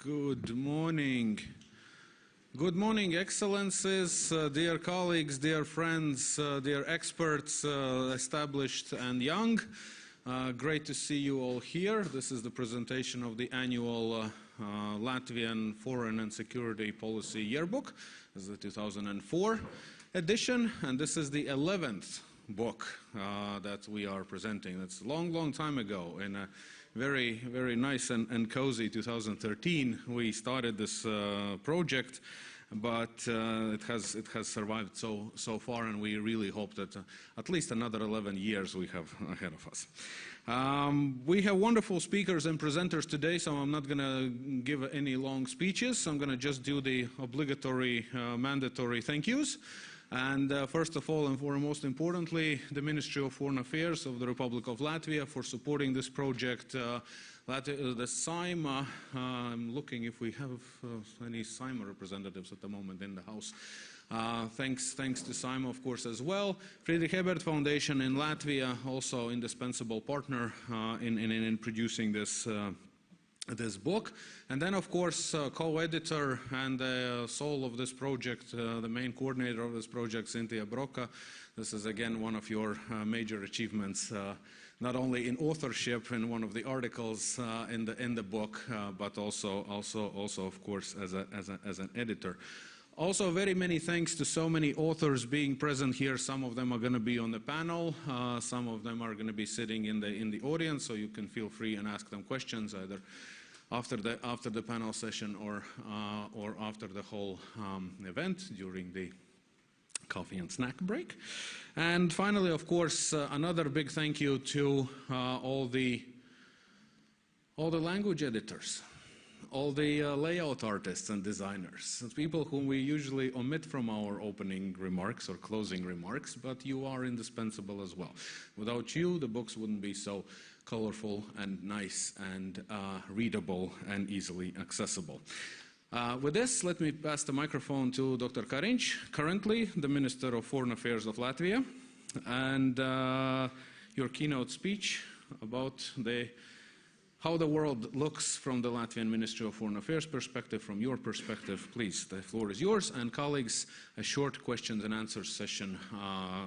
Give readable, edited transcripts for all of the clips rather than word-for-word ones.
Good morning. Good morning, Excellencies, dear colleagues, dear friends, dear experts, established and young. Great to see you all here. This is the presentation of the annual Latvian Foreign and Security Policy Yearbook. This is the 2004 edition, and this is the 11th book that we are presenting. That's a long, long time ago. In a very, very nice and cozy 2013, we started this project, but it has survived so far, and we really hope that at least another 11 years we have ahead of us. We have wonderful speakers and presenters today, so I'm not going to give any long speeches. I'm going to just do the obligatory, mandatory thank yous. And first of all, and most importantly, the Ministry of Foreign Affairs of the Republic of Latvia for supporting this project. The SAIMA, I'm looking if we have any SAIMA representatives at the moment in the House. Thanks to SAIMA, of course, as well. Friedrich-Ebert Foundation in Latvia, also indispensable partner in producing this book. And then, of course, co-editor and the soul of this project, the main coordinator of this project, Cynthia Broka. This is, again, one of your major achievements, not only in authorship in one of the articles in the book, but also, of course, as an editor. Also, very many thanks to so many authors being present here. Some of them are going to be on the panel. Some of them are going to be sitting in the audience, so you can feel free and ask them questions either after the panel session or after the whole event during the coffee and snack break. And finally, of course, another big thank you to all the language editors, all the layout artists and designers, people whom we usually omit from our opening remarks or closing remarks, but you are indispensable as well. Without you, the books wouldn't be so colorful and nice and readable and easily accessible. With this, let me pass the microphone to Dr. Kariņš, currently the Minister of Foreign Affairs of Latvia, and your keynote speech about how the world looks from the Latvian Ministry of Foreign Affairs perspective, from your perspective. Please, the floor is yours. And colleagues, a short questions and answers session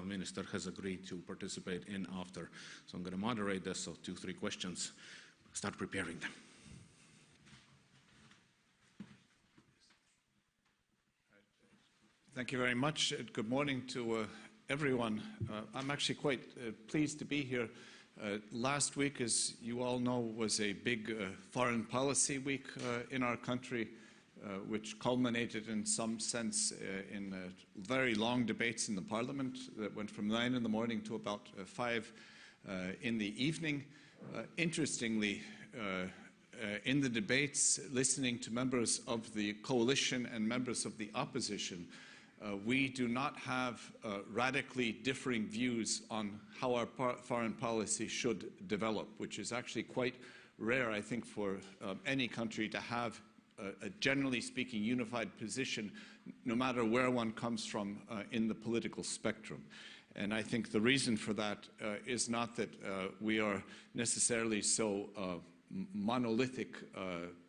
Minister has agreed to participate in after. So I'm going to moderate this, so 2-3 questions. Start preparing them. Thank you very much. Good morning to everyone. I'm actually quite pleased to be here. Last week, as you all know, was a big foreign policy week in our country, which culminated in some sense in very long debates in the Parliament that went from 9 in the morning to about 5 in the evening. Interestingly, in the debates, listening to members of the coalition and members of the opposition, we do not have radically differing views on how our foreign policy should develop, which is actually quite rare, I think, for any country to have a generally speaking unified position, no matter where one comes from in the political spectrum. And I think the reason for that is not that we are necessarily so monolithic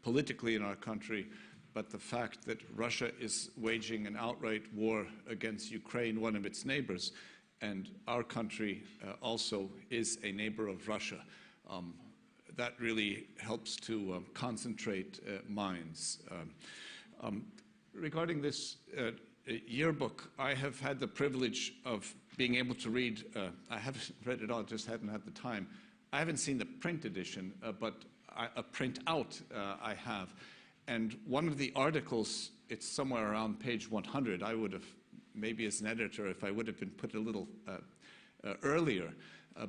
politically in our country, but the fact that Russia is waging an outright war against Ukraine, one of its neighbors, and our country also is a neighbor of Russia. That really helps to concentrate minds. Regarding this yearbook, I have had the privilege of being able to read, I haven't read it all, just hadn't had the time. I haven't seen the print edition, but a print out I have. And one of the articles, it's somewhere around page 100. I would have, maybe as an editor, if I would have been put a little earlier.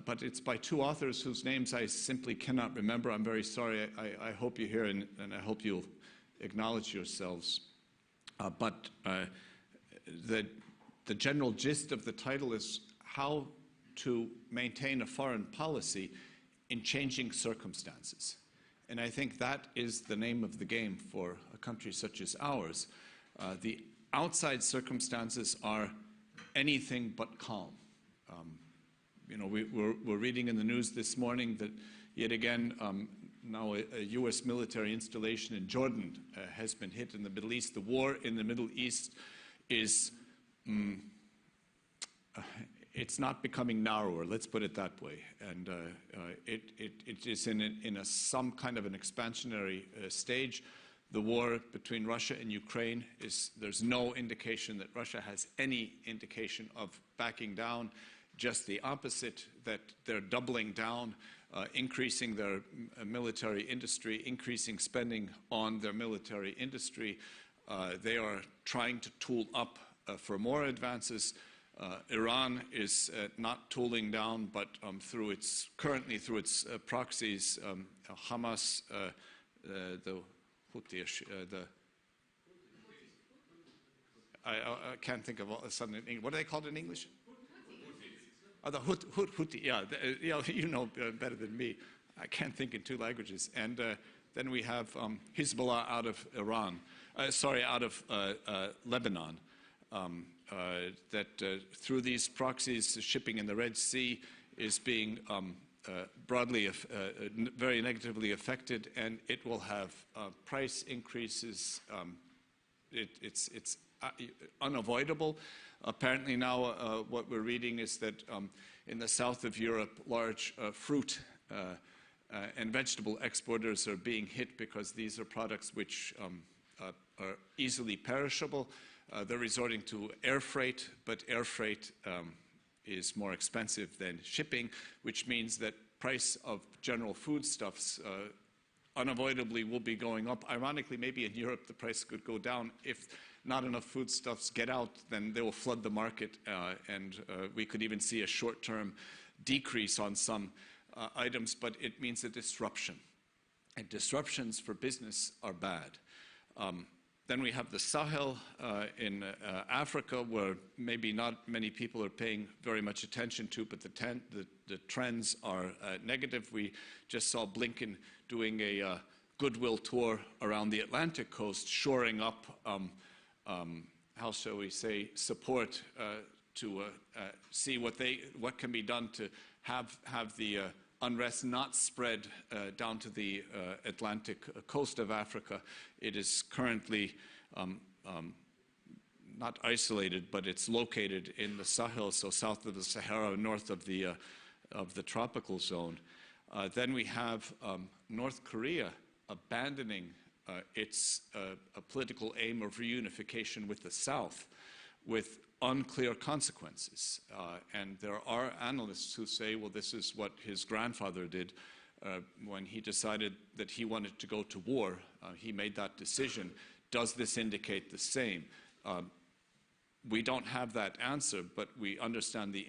But it's by 2 authors whose names I simply cannot remember. I'm very sorry. I hope you're here, and I hope you'll acknowledge yourselves. But the general gist of the title is How to Maintain a Foreign Policy in Changing Circumstances. And I think that is the name of the game for a country such as ours. The outside circumstances are anything but calm. You know, we're reading in the news this morning that yet again now a US military installation in Jordan has been hit in the Middle East. The war in the Middle East is, it's not becoming narrower, let's put it that way. And it is in some kind of an expansionary stage. The war between Russia and Ukraine there's no indication that Russia has any indication of backing down, just the opposite, that they're doubling down, increasing their military industry, increasing spending on their military industry. They are trying to tool up for more advances. Iran is not tooling down, but currently through its proxies, Hamas, the Houthi, I can't think of something in English. What do they call it in English? The Houthi, yeah, you know better than me. I can't think in two languages. And then we have Hezbollah out of out of Lebanon. That through these proxies, the shipping in the Red Sea is being broadly, very negatively affected, and it will have price increases. It's unavoidable. Apparently now what we're reading is that in the south of Europe, large fruit and vegetable exporters are being hit because these are products which are easily perishable. They're resorting to air freight, but air freight is more expensive than shipping, which means that price of general foodstuffs unavoidably will be going up. Ironically, maybe in Europe the price could go down. If not enough foodstuffs get out, then they will flood the market, and we could even see a short-term decrease on some items, but it means a disruption. And disruptions for business are bad. Then we have the Sahel in Africa, where maybe not many people are paying very much attention to, but the trends are negative. We just saw Blinken doing a goodwill tour around the Atlantic coast, shoring up, how shall we say, support to see what can be done to have the unrest not spread down to the Atlantic coast of Africa. It is currently not isolated, but it's located in the Sahel, so south of the Sahara, north of the tropical zone. Then we have North Korea abandoning its political aim of reunification with the South, with unclear consequences. And there are analysts who say, well, this is what his grandfather did when he decided that he wanted to go to war. He made that decision. Does this indicate the same? We don't have that answer, but we understand the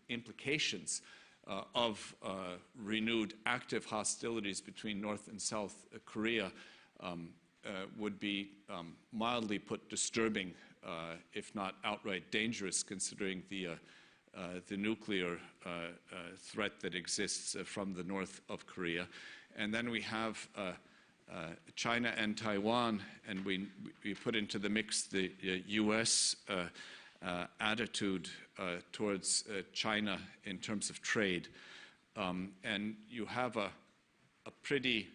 implications of renewed active hostilities between North and South Korea would be mildly put disturbing, if not outright dangerous, considering the nuclear threat that exists from the north of Korea. And then we have China and Taiwan, and we put into the mix the US attitude towards China in terms of trade. And you have a pretty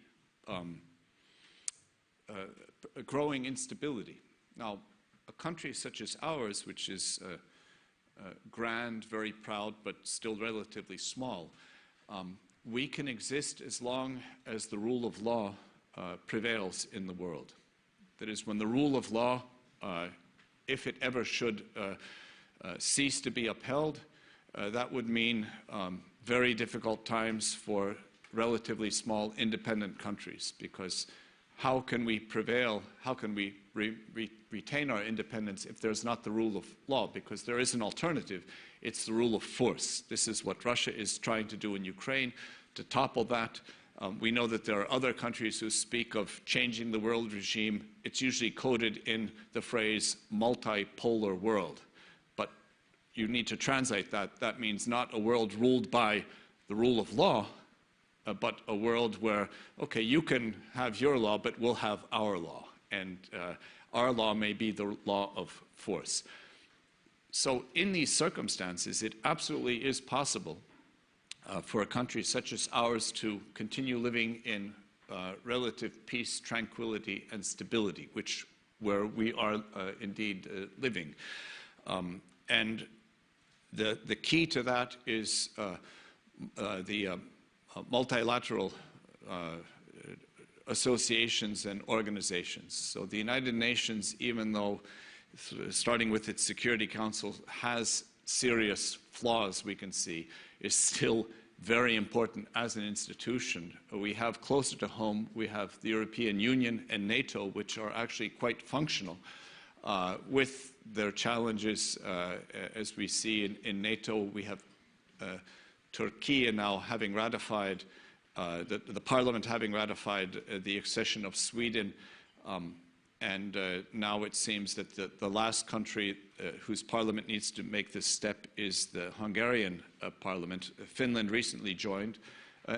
a growing instability. Now, a country such as ours, which is grand, very proud, but still relatively small, we can exist as long as the rule of law prevails in the world. That is, when the rule of law, if it ever should cease to be upheld, that would mean very difficult times for relatively small independent countries, because how can we prevail, how can we retain our independence if there's not the rule of law? Because there is an alternative. It's the rule of force. This is what Russia is trying to do in Ukraine, to topple that. We know that there are other countries who speak of changing the world regime. It's usually coded in the phrase multipolar world. But you need to translate that. That means not a world ruled by the rule of law, but a world where, okay, you can have your law, but we'll have our law. And our law may be the law of force. So in these circumstances, it absolutely is possible for a country such as ours to continue living in relative peace, tranquility, and stability, where we are indeed living. And the key to that is the multilateral associations and organizations. So the United Nations, even though starting with its Security Council has serious flaws we can see, is still very important as an institution. We have closer to home, we have the European Union and NATO, which are actually quite functional with their challenges. As we see in NATO, we have Turkey now having ratified, the parliament having ratified the accession of Sweden, and now it seems that the last country whose parliament needs to make this step is the Hungarian parliament. Finland recently joined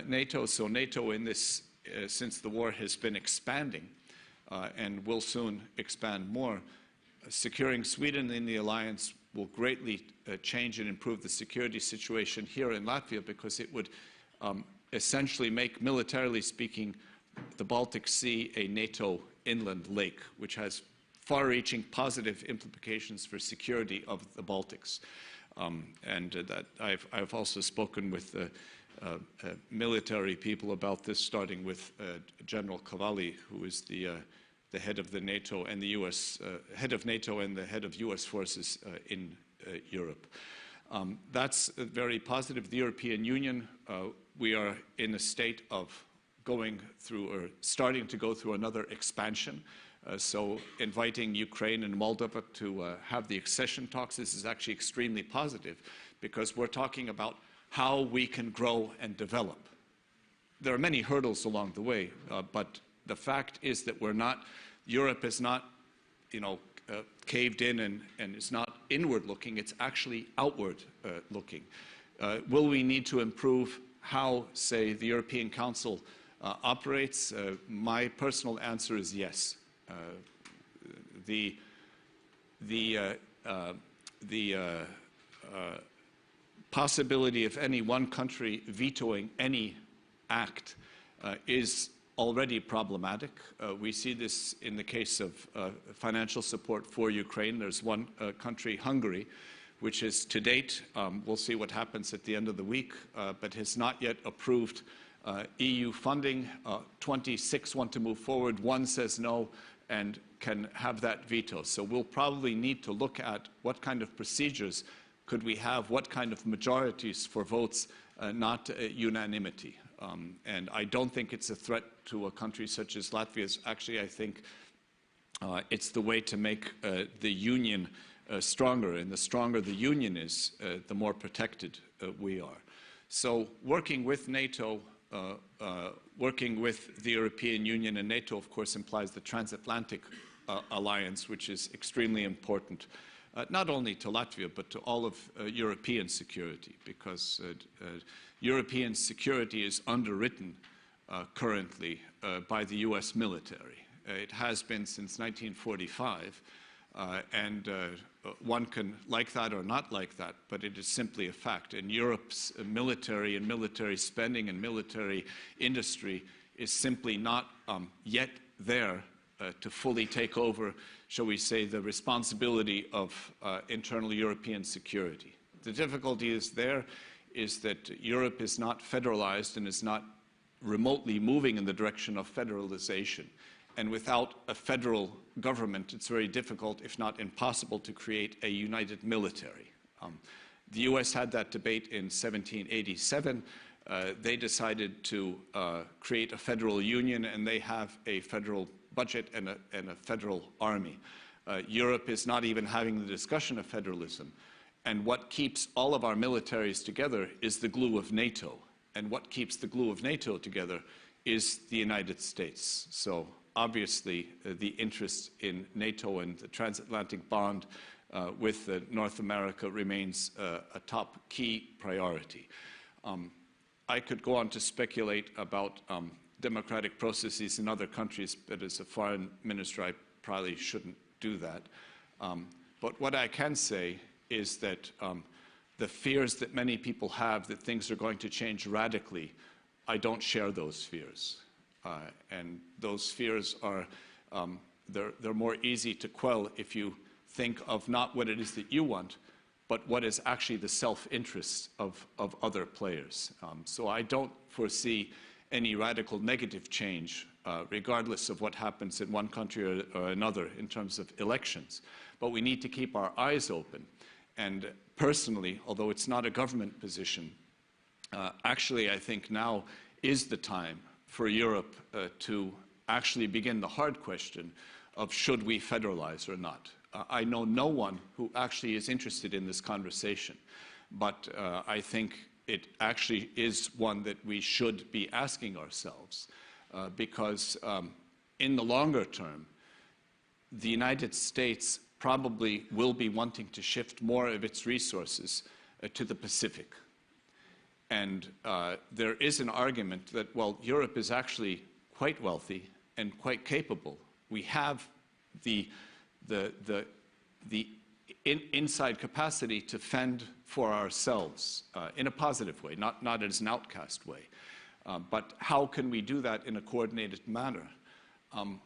NATO, so NATO in this, since the war, has been expanding and will soon expand more. Securing Sweden in the alliance will greatly change and improve the security situation here in Latvia, because it would essentially make, militarily speaking, the Baltic Sea a NATO inland lake, which has far-reaching positive implications for security of the Baltics. That I've also spoken with military people about this, starting with General Cavalli, who is the head of the NATO and the U.S. Head of NATO and the head of U.S. forces in Europe. That's very positive. The European Union, we are in a state of going through, or starting to go through, another expansion. So inviting Ukraine and Moldova to have the accession talks, this is actually extremely positive, because we're talking about how we can grow and develop. There are many hurdles along the way, but the fact is that Europe is not, caved in and it's not inward looking, it's actually outward looking. Will we need to improve how, say, the European Council operates? My personal answer is yes. The possibility of any one country vetoing any act is already problematic. We see this in the case of financial support for Ukraine. There's one country, Hungary, which is to date, we'll see what happens at the end of the week, but has not yet approved EU funding. 26 want to move forward, one says no, and can have that veto. So we'll probably need to look at what kind of procedures could we have, what kind of majorities for votes, not unanimity. And I don't think it's a threat to a country such as Latvia. Actually, I think it's the way to make the union stronger, and the stronger the union is, the more protected we are. So working with NATO, working with the European Union, and NATO, of course, implies the transatlantic alliance, which is extremely important, not only to Latvia, but to all of European security, because European security is underwritten currently by the US military. It has been since 1945, and one can like that or not like that, but it is simply a fact. And Europe's military and military spending and military industry is simply not yet there to fully take over, shall we say, the responsibility of internal European security. The difficulty is that Europe is not federalized and is not remotely moving in the direction of federalization. And without a federal government, it's very difficult, if not impossible, to create a united military. The US had that debate in 1787. They decided to create a federal union, and they have a federal budget and a federal army. Europe is not even having the discussion of federalism. And what keeps all of our militaries together is the glue of NATO. And what keeps the glue of NATO together is the United States. So obviously, the interest in NATO and the transatlantic bond with North America remains a top key priority. I could go on to speculate about democratic processes in other countries, but as a foreign minister, I probably shouldn't do that. But what I can say is that the fears that many people have that things are going to change radically, I don't share those fears. And those fears are, they're more easy to quell if you think of not what it is that you want, but what is actually the self-interest of other players. So I don't foresee any radical negative change, regardless of what happens in one country or another in terms of elections. But we need to keep our eyes open. And personally, although it's not a government position, actually I think now is the time for Europe to actually begin the hard question of should we federalize or not. I know no one who actually is interested in this conversation, but I think it actually is one that we should be asking ourselves because in the longer term, the United States probably will be wanting to shift more of its resources to the Pacific. And there is an argument that, well, Europe is actually quite wealthy and quite capable. We have the inside capacity to fend for ourselves in a positive way, not as an outcast way. But how can we do that in a coordinated manner?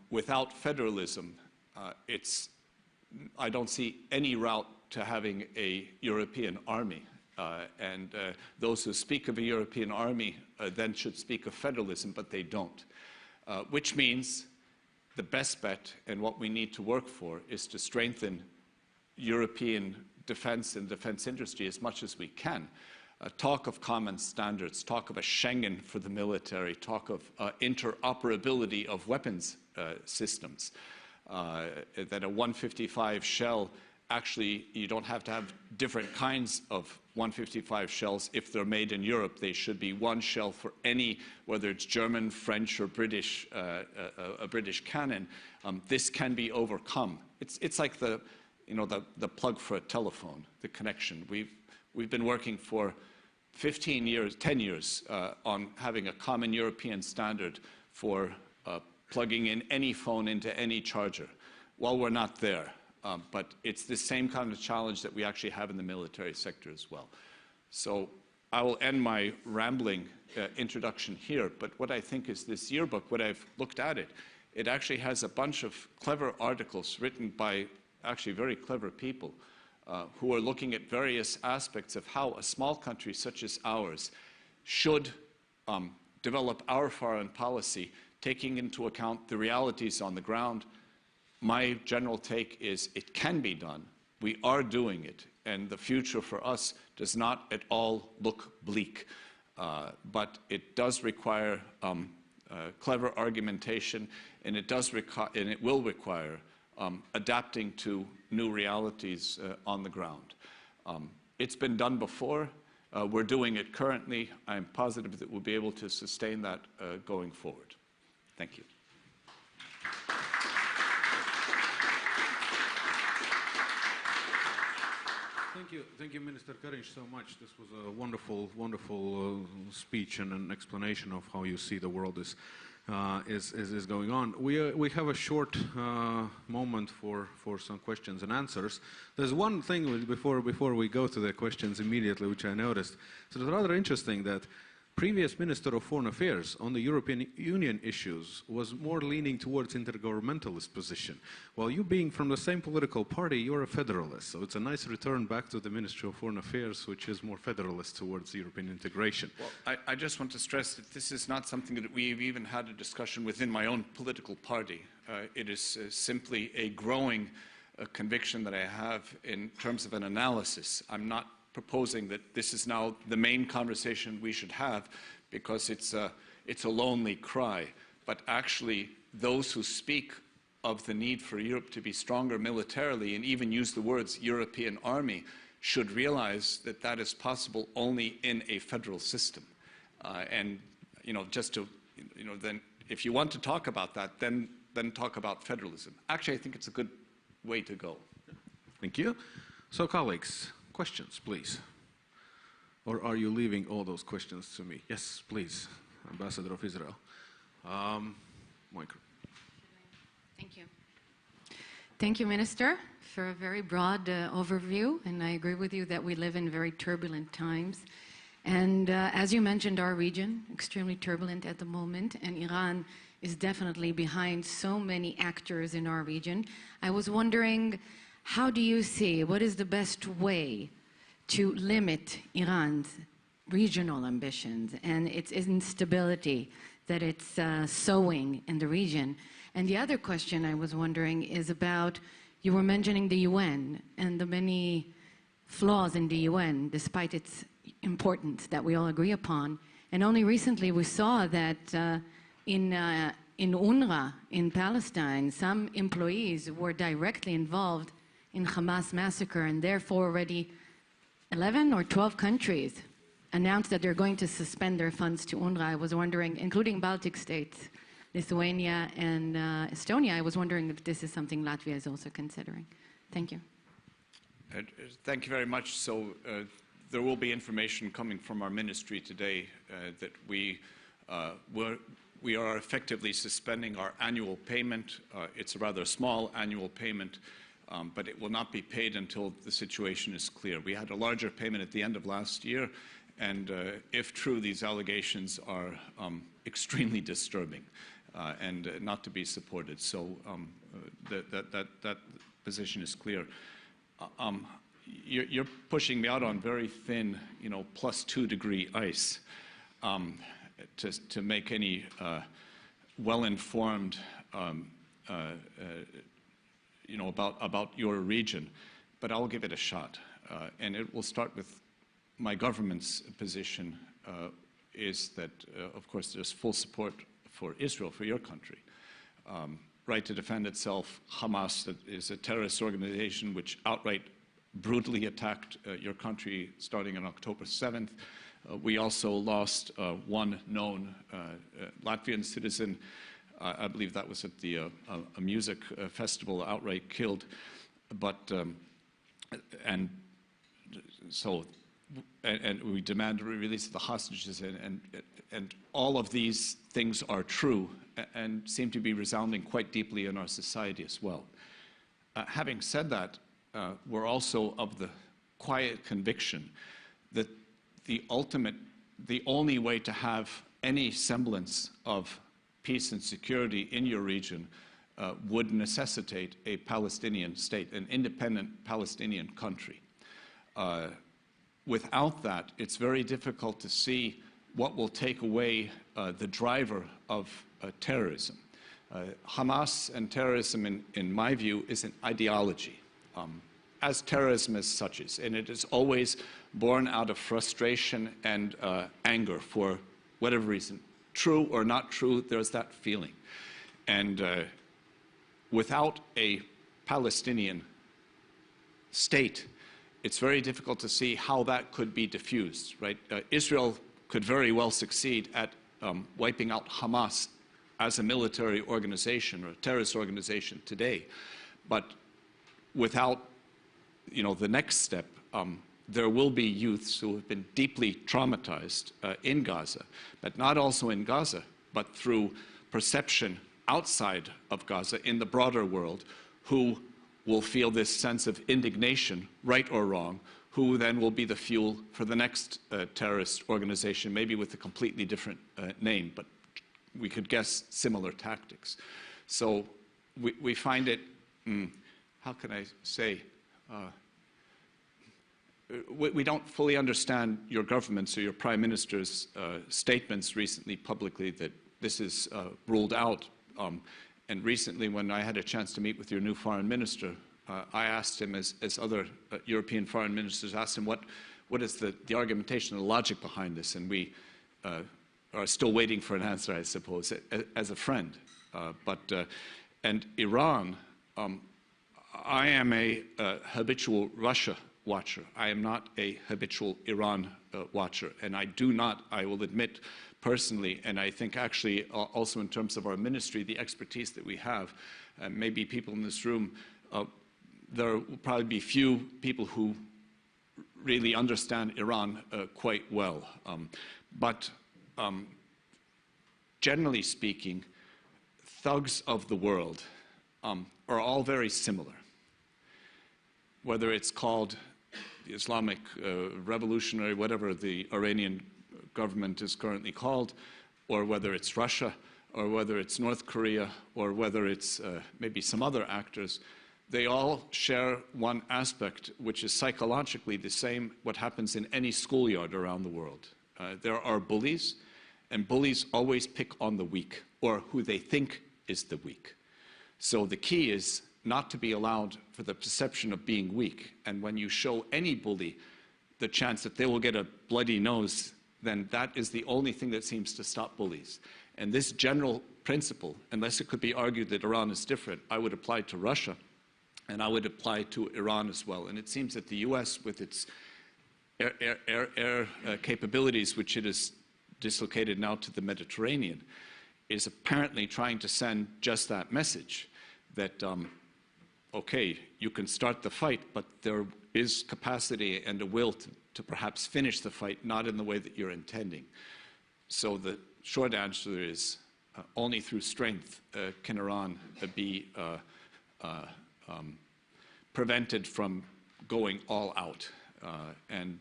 Without federalism, I don't see any route to having a European army. And those who speak of a European army then should speak of federalism, but they don't. Which means the best bet and what we need to work for is to strengthen European defense and defense industry as much as we can. Talk of common standards, talk of a Schengen for the military, talk of interoperability of weapons systems, that a 155 shell, actually you don't have to have different kinds of 155 shells if they're made in Europe. They should be one shell for any, whether it's German, French, or British, a British cannon. This can be overcome. It's like the plug for a telephone, the connection. We've been working for 15 years, 10 years on having a common European standard for plugging in any phone into any charger. Well, we're not there. But it's the same kind of challenge that we actually have in the military sector as well. So I will end my rambling introduction here, but what I think is this yearbook, what I've looked at it, it actually has a bunch of clever articles written by actually very clever people who are looking at various aspects of how a small country such as ours should develop our foreign policy, taking into account the realities on the ground. My general take is it can be done. We are doing it. And the future for us does not at all look bleak. But it does require clever argumentation, and it will require adapting to new realities on the ground. It's been done before. We're doing it currently. I'm positive that we'll be able to sustain that going forward. Thank you. Thank you, Minister Kariņš, so much. This was a wonderful, wonderful speech and an explanation of how you see the world is going on. We have a short moment for some questions and answers. There's one thing before we go to the questions immediately, which I noticed. So it's rather interesting that previous Minister of Foreign Affairs on the European Union issues was more leaning towards intergovernmentalist position. While you being from the same political party, you're a federalist. So it's a nice return back to the Ministry of Foreign Affairs, which is more federalist towards European integration. Well, I just want to stress that this is not something that we've even had a discussion within my own political party. It is simply a growing conviction that I have in terms of an analysis. I'm not proposing that this is now the main conversation we should have because it's a lonely cry. But actually, those who speak of the need for Europe to be stronger militarily and even use the words European army should realize that that is possible only in a federal system. And just to, then if you want to talk about that, then talk about federalism. Actually, I think it's a good way to go. Thank you. So, colleagues, questions, please. Or are you leaving all those questions to me? Yes, please, Ambassador of Israel. Michael. Thank you. Thank you, Minister, for a very broad overview. And I agree with you that we live in very turbulent times. And as you mentioned, our region, extremely turbulent at the moment. And Iran is definitely behind so many actors in our region. I was wondering, how do you see, what is the best way to limit Iran's regional ambitions and its instability that it's sowing in the region? And the other question I was wondering is about, you were mentioning the UN and the many flaws in the UN, despite its importance that we all agree upon. And only recently we saw that in UNRWA in Palestine, some employees were directly involved in Hamas massacre, and therefore already 11 or 12 countries announced that they're going to suspend their funds to UNRWA. I was wondering, including Baltic states, Lithuania and Estonia, I was wondering if this is something Latvia is also considering. Thank you. Thank you very much. So there will be information coming from our ministry today that we are effectively suspending our annual payment. It's a rather small annual payment, but it will not be paid until the situation is clear. We had a larger payment at the end of last year, and if true, these allegations are extremely disturbing and not to be supported. So that position is clear. You're pushing me out on very thin, +2 degree ice to make any well-informed, about your region. But I'll give it a shot, and it will start with my government's position. Is that, of course, there's full support for Israel, for your country. Right to defend itself. Hamas, that is a terrorist organization which outright brutally attacked your country starting on October 7th. We also lost one known Latvian citizen. I believe that was at a music festival, outright killed. But and we demand the release of the hostages, and all of these things are true and seem to be resounding quite deeply in our society as well. Having said that, we're also of the quiet conviction that the only way to have any semblance of peace and security in your region would necessitate a Palestinian state, an independent Palestinian country. Without that, it's very difficult to see what will take away the driver of terrorism. Hamas and terrorism, in my view, is an ideology, as terrorism as such is, and it is always born out of frustration and anger for whatever reason. True or not true, there's that feeling. And without a Palestinian state, it's very difficult to see how that could be diffused, right? Israel could very well succeed at wiping out Hamas as a military organization or a terrorist organization today. But without, the next step, there will be youths who have been deeply traumatized in Gaza, but not also in Gaza, but through perception outside of Gaza in the broader world, who will feel this sense of indignation, right or wrong, who then will be the fuel for the next terrorist organization, maybe with a completely different name, but we could guess similar tactics. So we find it, how can I say, we don't fully understand your government's or your prime minister's statements recently publicly that this is ruled out. And recently, when I had a chance to meet with your new foreign minister, I asked him, as other European foreign ministers asked him, what is the argumentation, the logic behind this? And we are still waiting for an answer, I suppose, as a friend. And Iran, I am a habitual Russia watcher. I am not a habitual Iran watcher. And I will admit personally, and I think actually also in terms of our ministry, the expertise that we have, maybe people in this room, there will probably be few people who really understand Iran quite well. But generally speaking, thugs of the world are all very similar. Whether it's called the Islamic Revolutionary, whatever the Iranian government is currently called, or whether it's Russia, or whether it's North Korea, or whether it's maybe some other actors, they all share one aspect, which is psychologically the same what happens in any schoolyard around the world. There are bullies, and bullies always pick on the weak, or who they think is the weak. So the key is not to be allowed for the perception of being weak. And when you show any bully the chance that they will get a bloody nose, then that is the only thing that seems to stop bullies. And this general principle, unless it could be argued that Iran is different, I would apply to Russia, and I would apply to Iran as well. And it seems that the US, with its air capabilities, which it has dislocated now to the Mediterranean, is apparently trying to send just that message, that, okay, you can start the fight, but there is capacity and a will to perhaps finish the fight, not in the way that you're intending. So the short answer is only through strength can Iran be prevented from going all out. And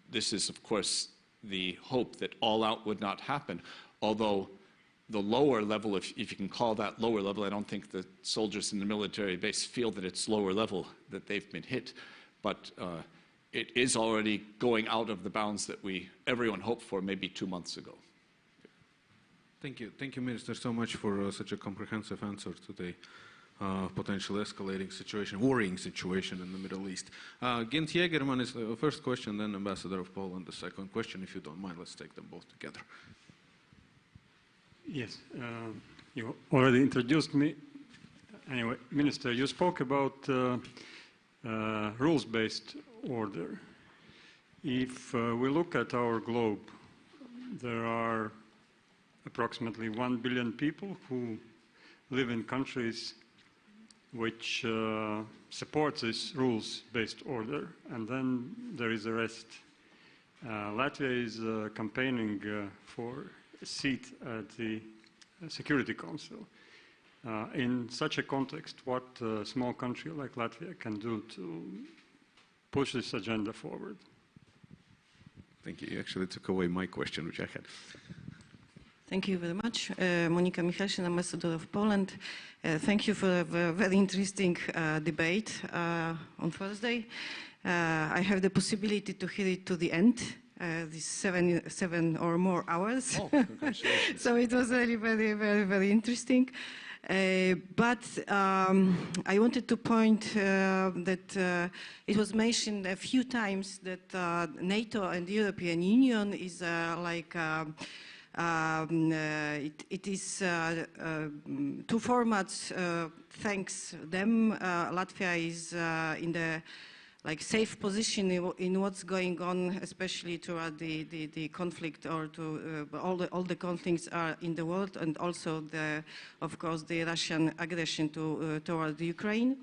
this is, of course, the hope that all out would not happen, although the lower level, if you can call that lower level, I don't think the soldiers in the military base feel that it's lower level, that they've been hit, but it is already going out of the bounds that everyone hoped for maybe 2 months ago. Thank you, Minister, so much for such a comprehensive answer to the potential escalating situation, worrying situation in the Middle East. Gent Jägerman is the first question, then Ambassador of Poland the second question. If you don't mind, let's take them both together. Yes, you already introduced me. Anyway, Minister, you spoke about rules-based order. If we look at our globe, there are approximately 1 billion people who live in countries which support this rules-based order, and then there is the rest. Latvia is campaigning for a seat at the Security Council. In such a context, what a small country like Latvia can do to push this agenda forward? Thank you. You actually took away my question, which I had. Thank you very much. Monika Michalsin, Ambassador of Poland. Thank you for a very interesting debate on Thursday. I have the possibility to hear it to the end. These seven or more hours. Oh, congratulations. So it was very, very, very, very interesting. But I wanted to point that it was mentioned a few times that NATO and the European Union is it is two formats. Thanks them, Latvia is in the safe position in what's going on, especially toward the conflict, or to all the conflicts are in the world, and also of course the Russian aggression toward Ukraine.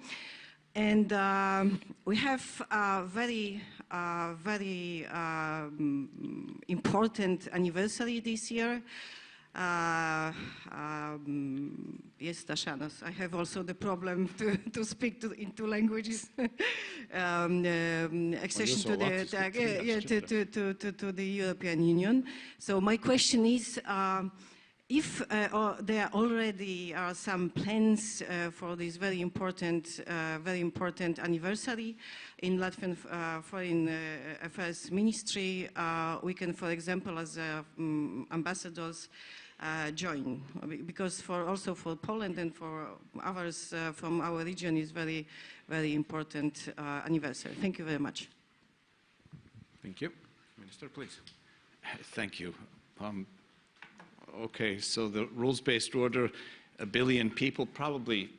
And we have a very important anniversary this year. Yes, Tashanos, I have also the problem to speak in two languages. Accession to the European Union. So my question is, if there already are some plans for this very important anniversary in Latvian Foreign Affairs Ministry, we can, for example, as ambassadors, join, because also for Poland and for others from our region is very, very important anniversary. Thank you very much. Thank you. Minister, please. Thank you. Okay, so the rules-based order, 1 billion people, probably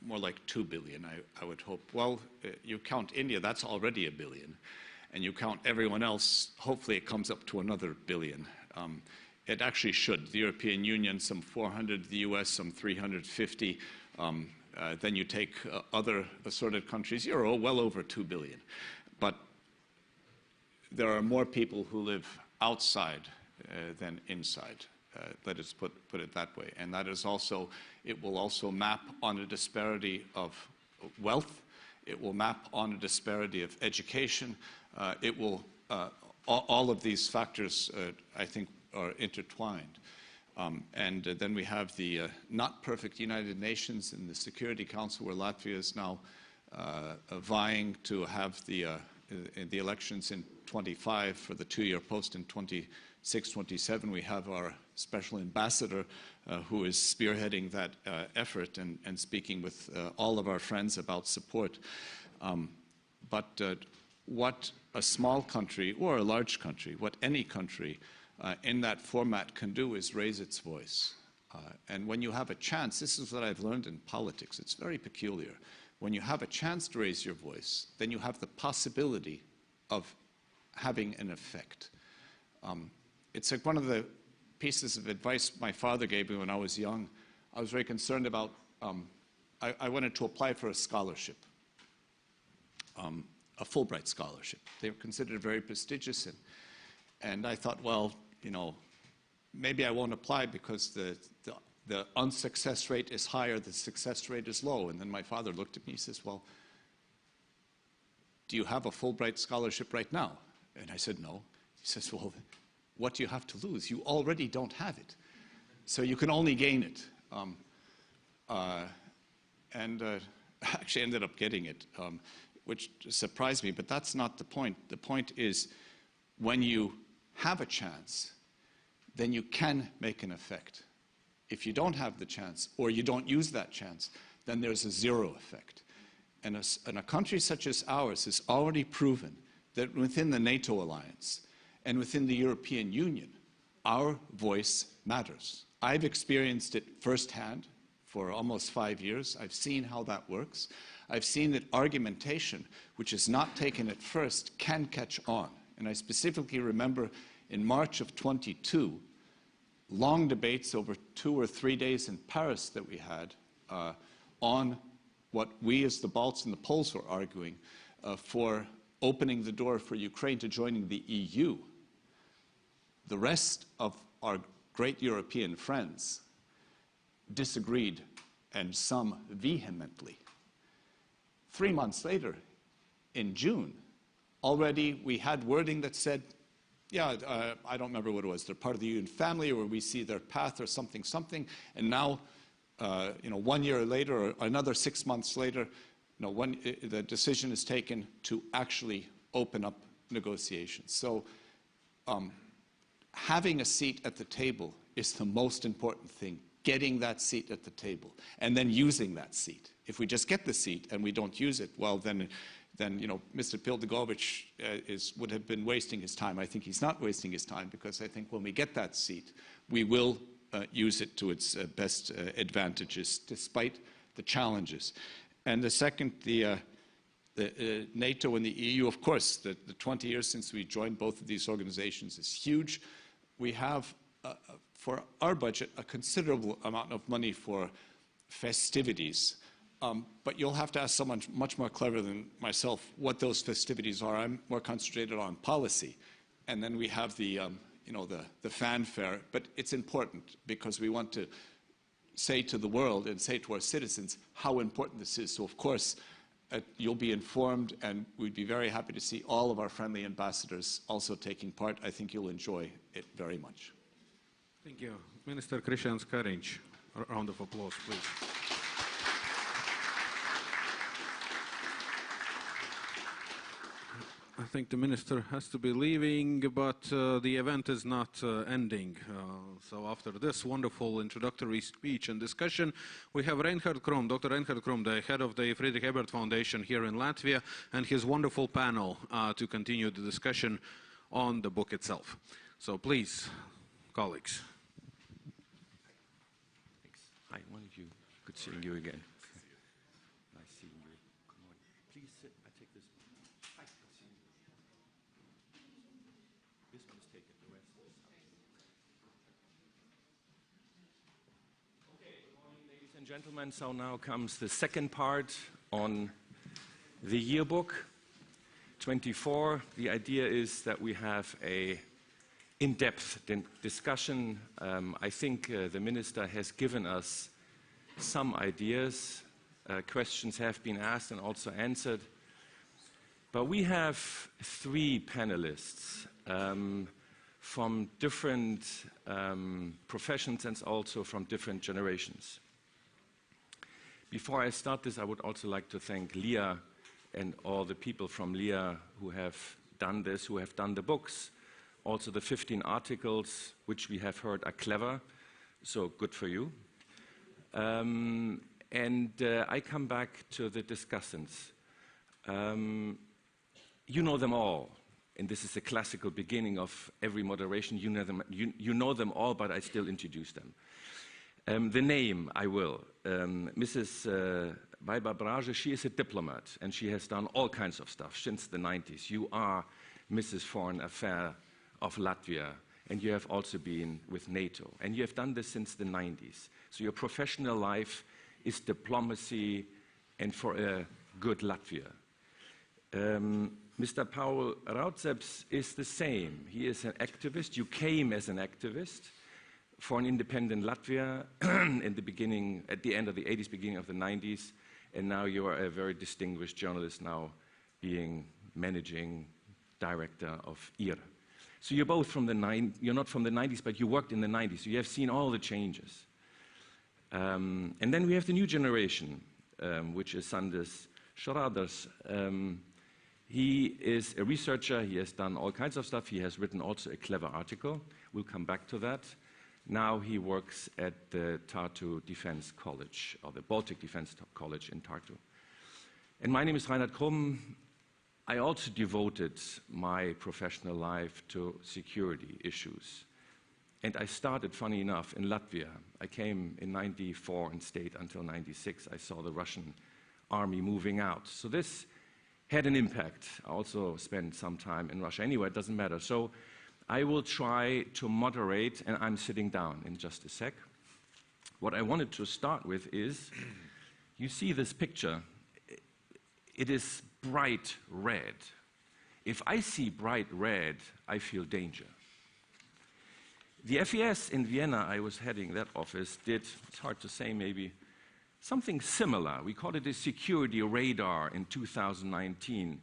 more like 2 billion, I would hope. Well, you count India, that's already 1 billion. And you count everyone else, hopefully it comes up to another 1 billion. It actually should. The European Union, some 400, the US, some 350. Then you take other assorted countries, you're well over 2 billion. But there are more people who live outside than inside. Let us put it that way. And that is also, it will also map on a disparity of wealth. It will map on a disparity of education. It will, all of these factors, I think, are intertwined. And then we have the not perfect United Nations and the Security Council, where Latvia is now vying to have the elections in 25 for the 2-year post in 26, 27. We have our special ambassador who is spearheading that effort and speaking with all of our friends about support. But what a small country or a large country, what any country in that format can do is raise its voice. And when you have a chance, this is what I've learned in politics, it's very peculiar. When you have a chance to raise your voice, then you have the possibility of having an effect. It's like one of the pieces of advice my father gave me when I was young. I was very concerned about, I wanted to apply for a scholarship, a Fulbright scholarship. They were considered very prestigious, and I thought, well, you know, maybe I won't apply because the unsuccess rate is higher, the success rate is low. And then my father looked at me, he says, well, do you have a Fulbright scholarship right now? And I said, no. He says, well, what do you have to lose? You already don't have it. So you can only gain it. Actually ended up getting it, which surprised me, but that's not the point. The point is, when you have a chance, then you can make an effect. If you don't have the chance, or you don't use that chance, then there's a zero effect. And a country such as ours has already proven that within the NATO alliance and within the European Union, our voice matters. I've experienced it firsthand for almost 5 years. I've seen how that works. I've seen that argumentation, which is not taken at first, can catch on. And I specifically remember in March of 22, long debates over 2 or 3 days in Paris that we had on what we as the Balts and the Poles were arguing for opening the door for Ukraine to joining the EU. The rest of our great European friends disagreed, and some vehemently. 3 months later, in June, already we had wording that said, yeah, I don't remember what it was, they're part of the UN family, or we see their path, or something, and now, 1 year later, or another 6 months later, the decision is taken to actually open up negotiations. So having a seat at the table is the most important thing, getting that seat at the table, and then using that seat. If we just get the seat and we don't use it, well, then Mr. Pildagovich would have been wasting his time. I think he's not wasting his time, because I think when we get that seat, we will use it to its best advantages, despite the challenges. And the second, the NATO and the EU, of course, the 20 years since we joined both of these organizations is huge. We have, for our budget, a considerable amount of money for festivities. But you'll have to ask someone much more clever than myself what those festivities are. I'm more concentrated on policy. And then we have the fanfare. But it's important, because we want to say to the world and say to our citizens how important this is. So, of course, you'll be informed, and we'd be very happy to see all of our friendly ambassadors also taking part. I think you'll enjoy it very much. Thank you. Minister Krišjānis Kariņš, a round of applause, please. I think the minister has to be leaving, but the event is not ending. So after this wonderful introductory speech and discussion, we have Reinhard Krumm, Dr. Reinhard Krumm, the head of the Friedrich-Ebert Foundation here in Latvia, and his wonderful panel to continue the discussion on the book itself. So please, colleagues. Thanks. Hi, one of you. Good seeing you again. Nice seeing you. Come on. Please sit. I take this. Hi. Good seeing you. This one is taken. The rest is okay. Good morning, ladies and gentlemen. So now comes the second part on the yearbook 24. The idea is that we have a in-depth discussion. I think the minister has given us some ideas. Questions have been asked and also answered. But we have three panelists from different professions and also from different generations. Before I start this, I would also like to thank Leah and all the people from Leah who have done this, who have done the books. Also the 15 articles, which we have heard are clever, so good for you. I come back to the discussants. You know them all, and this is the classical beginning of every moderation. You know them all, but I still introduce them. The name, I will. Mrs. Baiba Braže, she is a diplomat, and she has done all kinds of stuff since the 90s. You are Mrs. Foreign Affairs of Latvia, and you have also been with NATO, and you have done this since the 90s. So your professional life is diplomacy and for a good Latvia. Mr. Paul Raudseps is the same. He is an activist. You came as an activist for an independent Latvia in the beginning, at the end of the 80s, beginning of the 90s, and now you are a very distinguished journalist, now being managing director of IR. So you're both from you're not from the 90s, but you worked in the 90s, so you have seen all the changes. And then we have the new generation, which is Sandis, Šrāders. He is a researcher, he has done all kinds of stuff, he has written also a clever article, we'll come back to that. Now he works at the Tartu Defense College, or the Baltic Defense College in Tartu. And my name is Reinhard Krumm. I also devoted my professional life to security issues. And I started, funny enough, in Latvia. I came in '94 and stayed until '96. I saw the Russian army moving out. So this had an impact. I also spent some time in Russia. Anyway, it doesn't matter. So I will try to moderate, and I'm sitting down in just a sec. What I wanted to start with is, you see this picture. It is bright red. If I see bright red, I feel danger. The FES in Vienna, I was heading that office, did, it's hard to say maybe, something similar. We called it a security radar in 2019.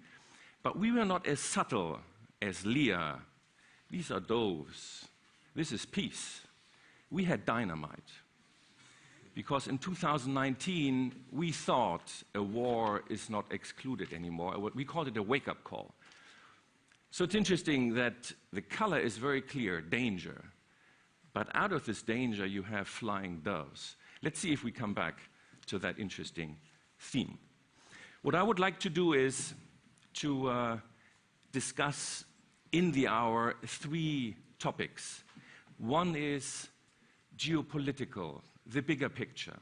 But we were not as subtle as Leah. These are doves. This is peace. We had dynamite. Because in 2019, we thought a war is not excluded anymore. We called it a wake-up call. So it's interesting that the color is very clear, danger. But out of this danger, you have flying doves. Let's see if we come back to that interesting theme. What I would like to do is to discuss in the hour 3 topics. One is geopolitical, the bigger picture.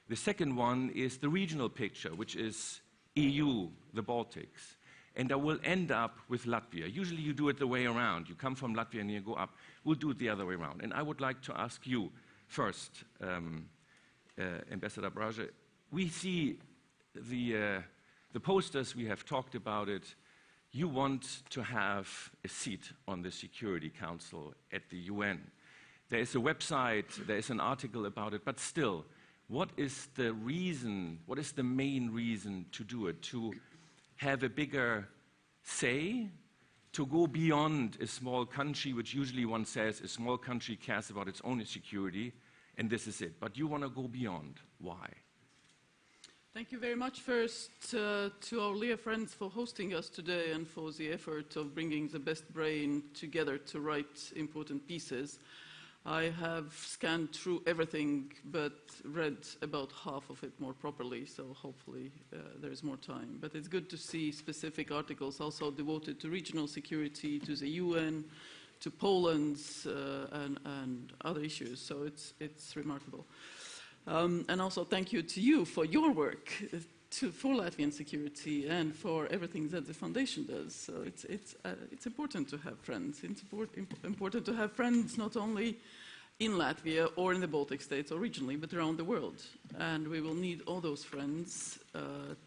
The second one is the regional picture, which is EU, the Baltics. And I will end up with Latvia. Usually you do it the way around. You come from Latvia and you go up. We'll do it the other way around. And I would like to ask you first, Ambassador Braže, we see the posters, we have talked about it. You want to have a seat on the Security Council at the UN. There is a website, there is an article about it, but still, what is the reason, what is the main reason to do it? To have a bigger say, to go beyond a small country, which usually one says a small country cares about its own security, and this is it. But you want to go beyond. Why? Thank you very much first to our Leah friends for hosting us today and for the effort of bringing the best brain together to write important pieces. I have scanned through everything but read about half of it more properly, so hopefully there is more time. But it's good to see specific articles also devoted to regional security, to the UN, to Poland and other issues, so it's remarkable. And also thank you to you for your work for Latvian security and for everything that the foundation does. So it's important to have friends. It's important to have friends not only in Latvia or in the Baltic states or regionally, but around the world. And we will need all those friends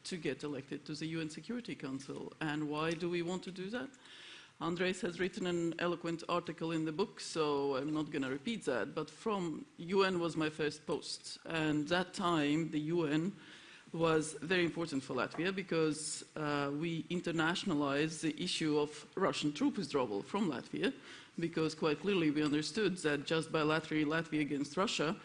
to get elected to the UN Security Council. And why do we want to do that? Andres has written an eloquent article in the book, so I'm not going to repeat that, but from UN was my first post. And that time, the UN was very important for Latvia because we internationalized the issue of Russian troop withdrawal from Latvia, because quite clearly we understood that just bilaterally Latvia against Russia,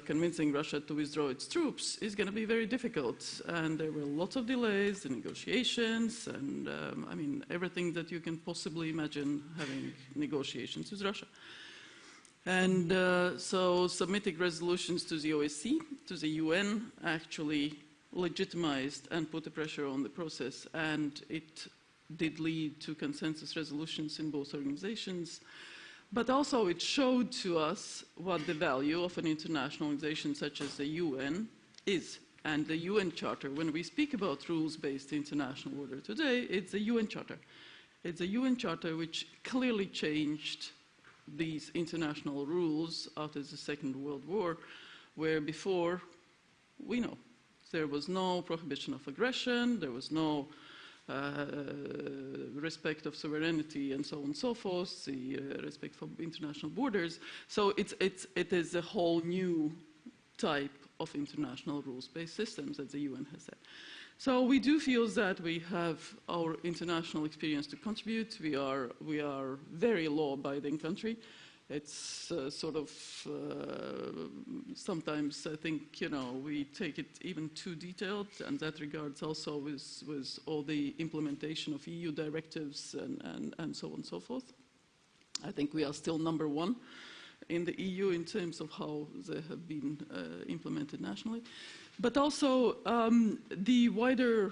convincing Russia to withdraw its troops is going to be very difficult. And there were lots of delays, the negotiations, and I mean, everything that you can possibly imagine having negotiations with Russia. And so submitting resolutions to the OSCE, to the UN, actually legitimized and put the pressure on the process. And it did lead to consensus resolutions in both organizations. But also it showed to us what the value of an international organization such as the UN is. And the UN Charter, when we speak about rules-based international order today, it's a UN Charter. It's a UN Charter which clearly changed these international rules after the Second World War, where before, we know, there was no prohibition of aggression, there was no respect of sovereignty and so on and so forth, the respect for international borders. So it is a whole new type of international rules-based systems that the UN has set. So we do feel that we have our international experience to contribute. We are very law-abiding country. It's sort of, sometimes I think, you know, we take it even too detailed, and that regards also with all the implementation of EU directives and so on and so forth. I think we are still #1 in the EU in terms of how they have been implemented nationally. But also the wider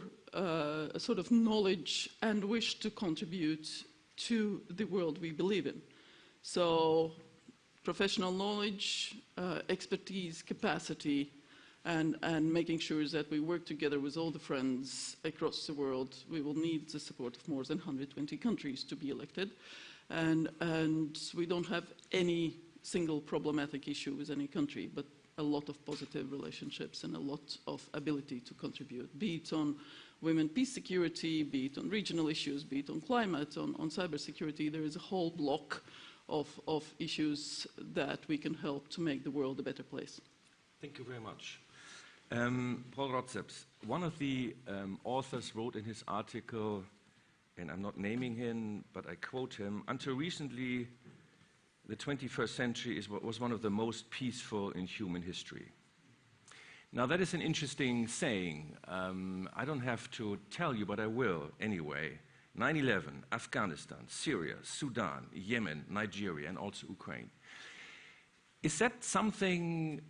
sort of knowledge and wish to contribute to the world we believe in. So professional knowledge, expertise, capacity, and making sure that we work together with all the friends across the world. We will need the support of more than 120 countries to be elected. And we don't have any single problematic issue with any country, but a lot of positive relationships and a lot of ability to contribute, be it on women, peace, security, be it on regional issues, be it on climate, on cybersecurity. There is a whole block of issues that we can help to make the world a better place. Thank you very much. Paul Raudseps, one of the authors wrote in his article, and I'm not naming him, but I quote him, "Until recently, the 21st century was one of the most peaceful in human history." Now that is an interesting saying. I don't have to tell you, but I will anyway. 9/11, Afghanistan, Syria, Sudan, Yemen, Nigeria, and also Ukraine. Is that something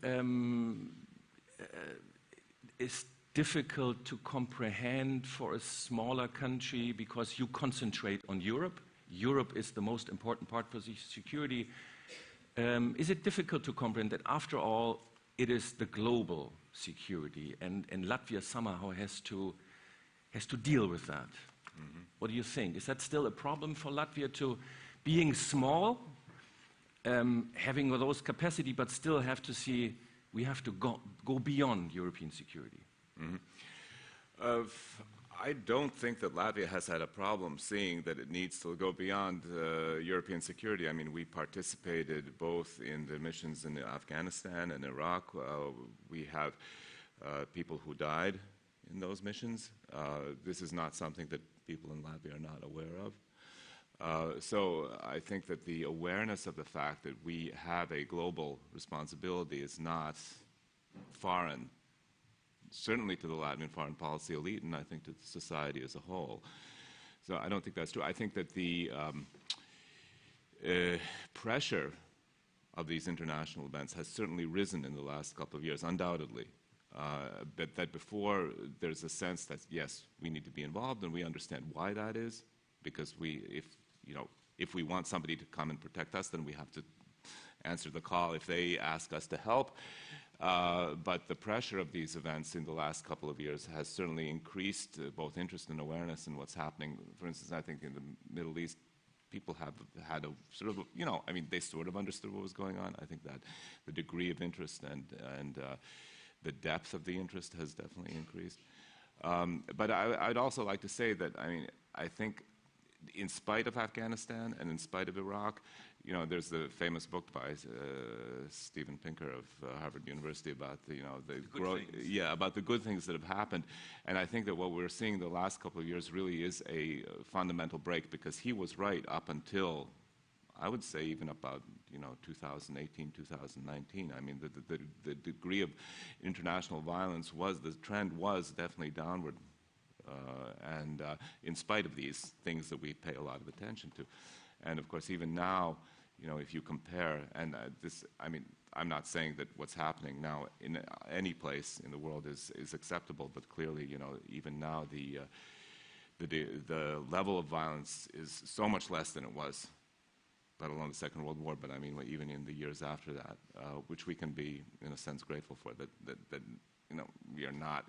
is difficult to comprehend for a smaller country because you concentrate on Europe? Europe is the most important part for security. Is it difficult to comprehend that after all, it is the global security, and Latvia somehow has to deal with that? Mm-hmm. What do you think? Is that still a problem for Latvia to being small, having those capacity, but still have to see we have to go beyond European security? Mm-hmm. I don't think that Latvia has had a problem seeing that it needs to go beyond European security. I mean, we participated both in the missions in Afghanistan and Iraq. We have people who died in those missions. This is not something that people in Latvia are not aware of. So I think that the awareness of the fact that we have a global responsibility is not foreign, certainly to the Latvian foreign policy elite, and I think to society as a whole. So I don't think that's true. I think that the pressure of these international events has certainly risen in the last couple of years, undoubtedly. But that before there's a sense that, yes, we need to be involved, and we understand why that is, because if we want somebody to come and protect us, then we have to answer the call if they ask us to help. But the pressure of these events in the last couple of years has certainly increased both interest and awareness in what's happening. For instance, I think in the Middle East, people have had a sort of, I mean, they sort of understood what was going on. I think that the degree of interest and the depth of the interest has definitely increased. But I'd also like to say that, I mean, I think in spite of Afghanistan and in spite of Iraq, there's the famous book by Steven Pinker of Harvard University about about the good things that have happened. And I think that what we're seeing the last couple of years really is a fundamental break, because he was right up until I would say even about 2018, 2019. I mean, the degree of international violence the trend was definitely downward, and in spite of these things that we pay a lot of attention to. And of course, even now, if you compare, and I'm not saying that what's happening now in any place in the world is acceptable, but clearly, even now the level of violence is so much less than it was, let alone the Second World War, but I mean even in the years after that, which we can be in a sense grateful for, that we are not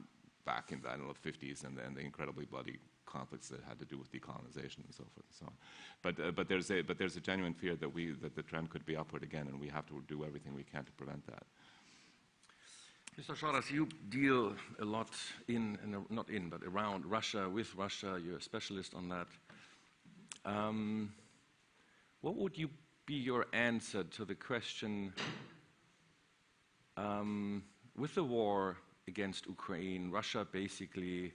back in the 50s and the incredibly bloody conflicts that had to do with decolonization and so forth and so on. But there's a genuine fear that the trend could be upward again, and we have to do everything we can to prevent that. Mr. Šrāders, you deal a lot but around Russia, with Russia. You're a specialist on that. What would be your answer to the question, with the war against Ukraine, Russia basically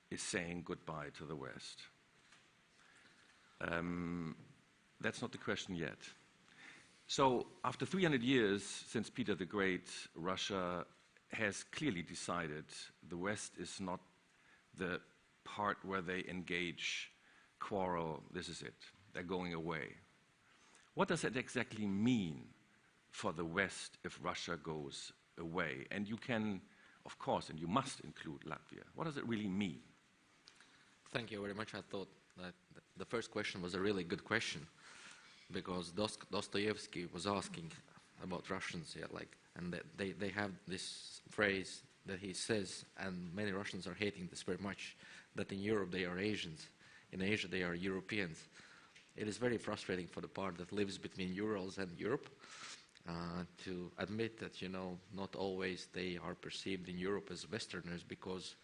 is saying goodbye to the West? That's not the question yet. So after 300 years since Peter the Great, Russia has clearly decided the West is not the part where they engage, quarrel, this is it. They're going away. What does that exactly mean for the West if Russia goes away? And you can, of course, and you must include Latvia. What does it really mean? Thank you very much. I thought that the first question was a really good question, because Dostoevsky was asking about Russians, and they have this phrase that he says, and many Russians are hating this very much, that in Europe they are Asians, in Asia they are Europeans. It is very frustrating for the part that lives between Urals and Europe to admit that, not always they are perceived in Europe as Westerners because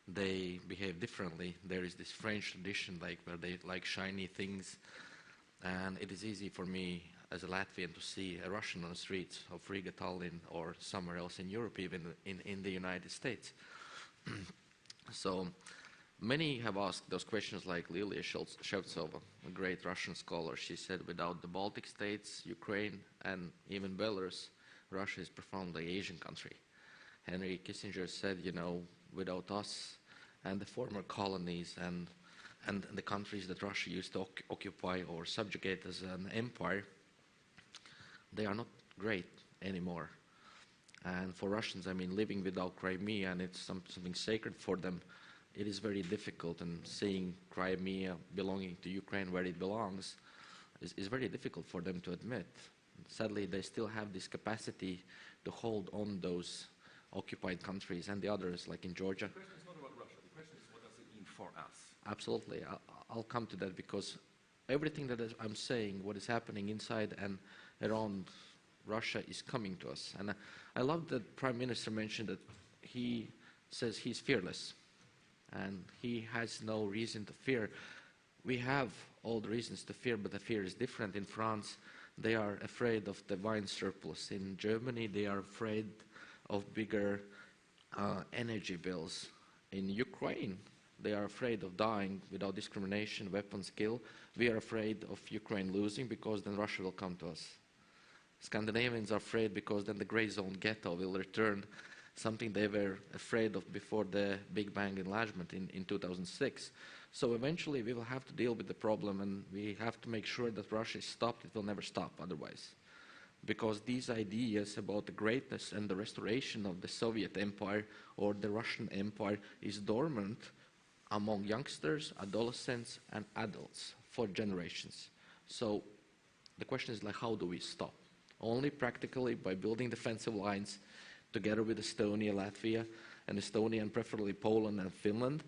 they behave differently. There is this French tradition where they like shiny things, and it is easy for me as a Latvian to see a Russian on the streets of Riga, Tallinn, or somewhere else in Europe, even in the United States. So many have asked those questions, like Lilia Shevtsova, a great Russian scholar. She said, without the Baltic states, Ukraine, and even Belarus, Russia is a profoundly Asian country. Henry Kissinger said, without us and the former colonies and the countries that Russia used to occupy or subjugate as an empire, they are not great anymore. And for Russians, living without Crimea, and it's something sacred for them, it is very difficult, and seeing Crimea belonging to Ukraine where it belongs is very difficult for them to admit. Sadly, they still have this capacity to hold on those occupied countries and the others, like in Georgia. The question is not about Russia. The question is, what does it mean for us? Absolutely. I'll come to that, because everything that I'm saying, what is happening inside and around Russia is coming to us. And I love that Prime Minister mentioned that he says he's fearless and he has no reason to fear. We have all the reasons to fear, but the fear is different. In France, they are afraid of the wine surplus. In Germany, they are afraid of bigger energy bills. In Ukraine, they are afraid of dying without discrimination, weapons kill. We are afraid of Ukraine losing, because then Russia will come to us. Scandinavians are afraid because then the grey zone ghetto will return, something they were afraid of before the Big Bang enlargement in 2006. So eventually we will have to deal with the problem, and we have to make sure that Russia is stopped. It will never stop otherwise. Because these ideas about the greatness and the restoration of the Soviet Empire or the Russian Empire is dormant among youngsters, adolescents, and adults for generations. So the question is, how do we stop? Only practically by building defensive lines together with Estonia, Latvia, and preferably Poland and Finland,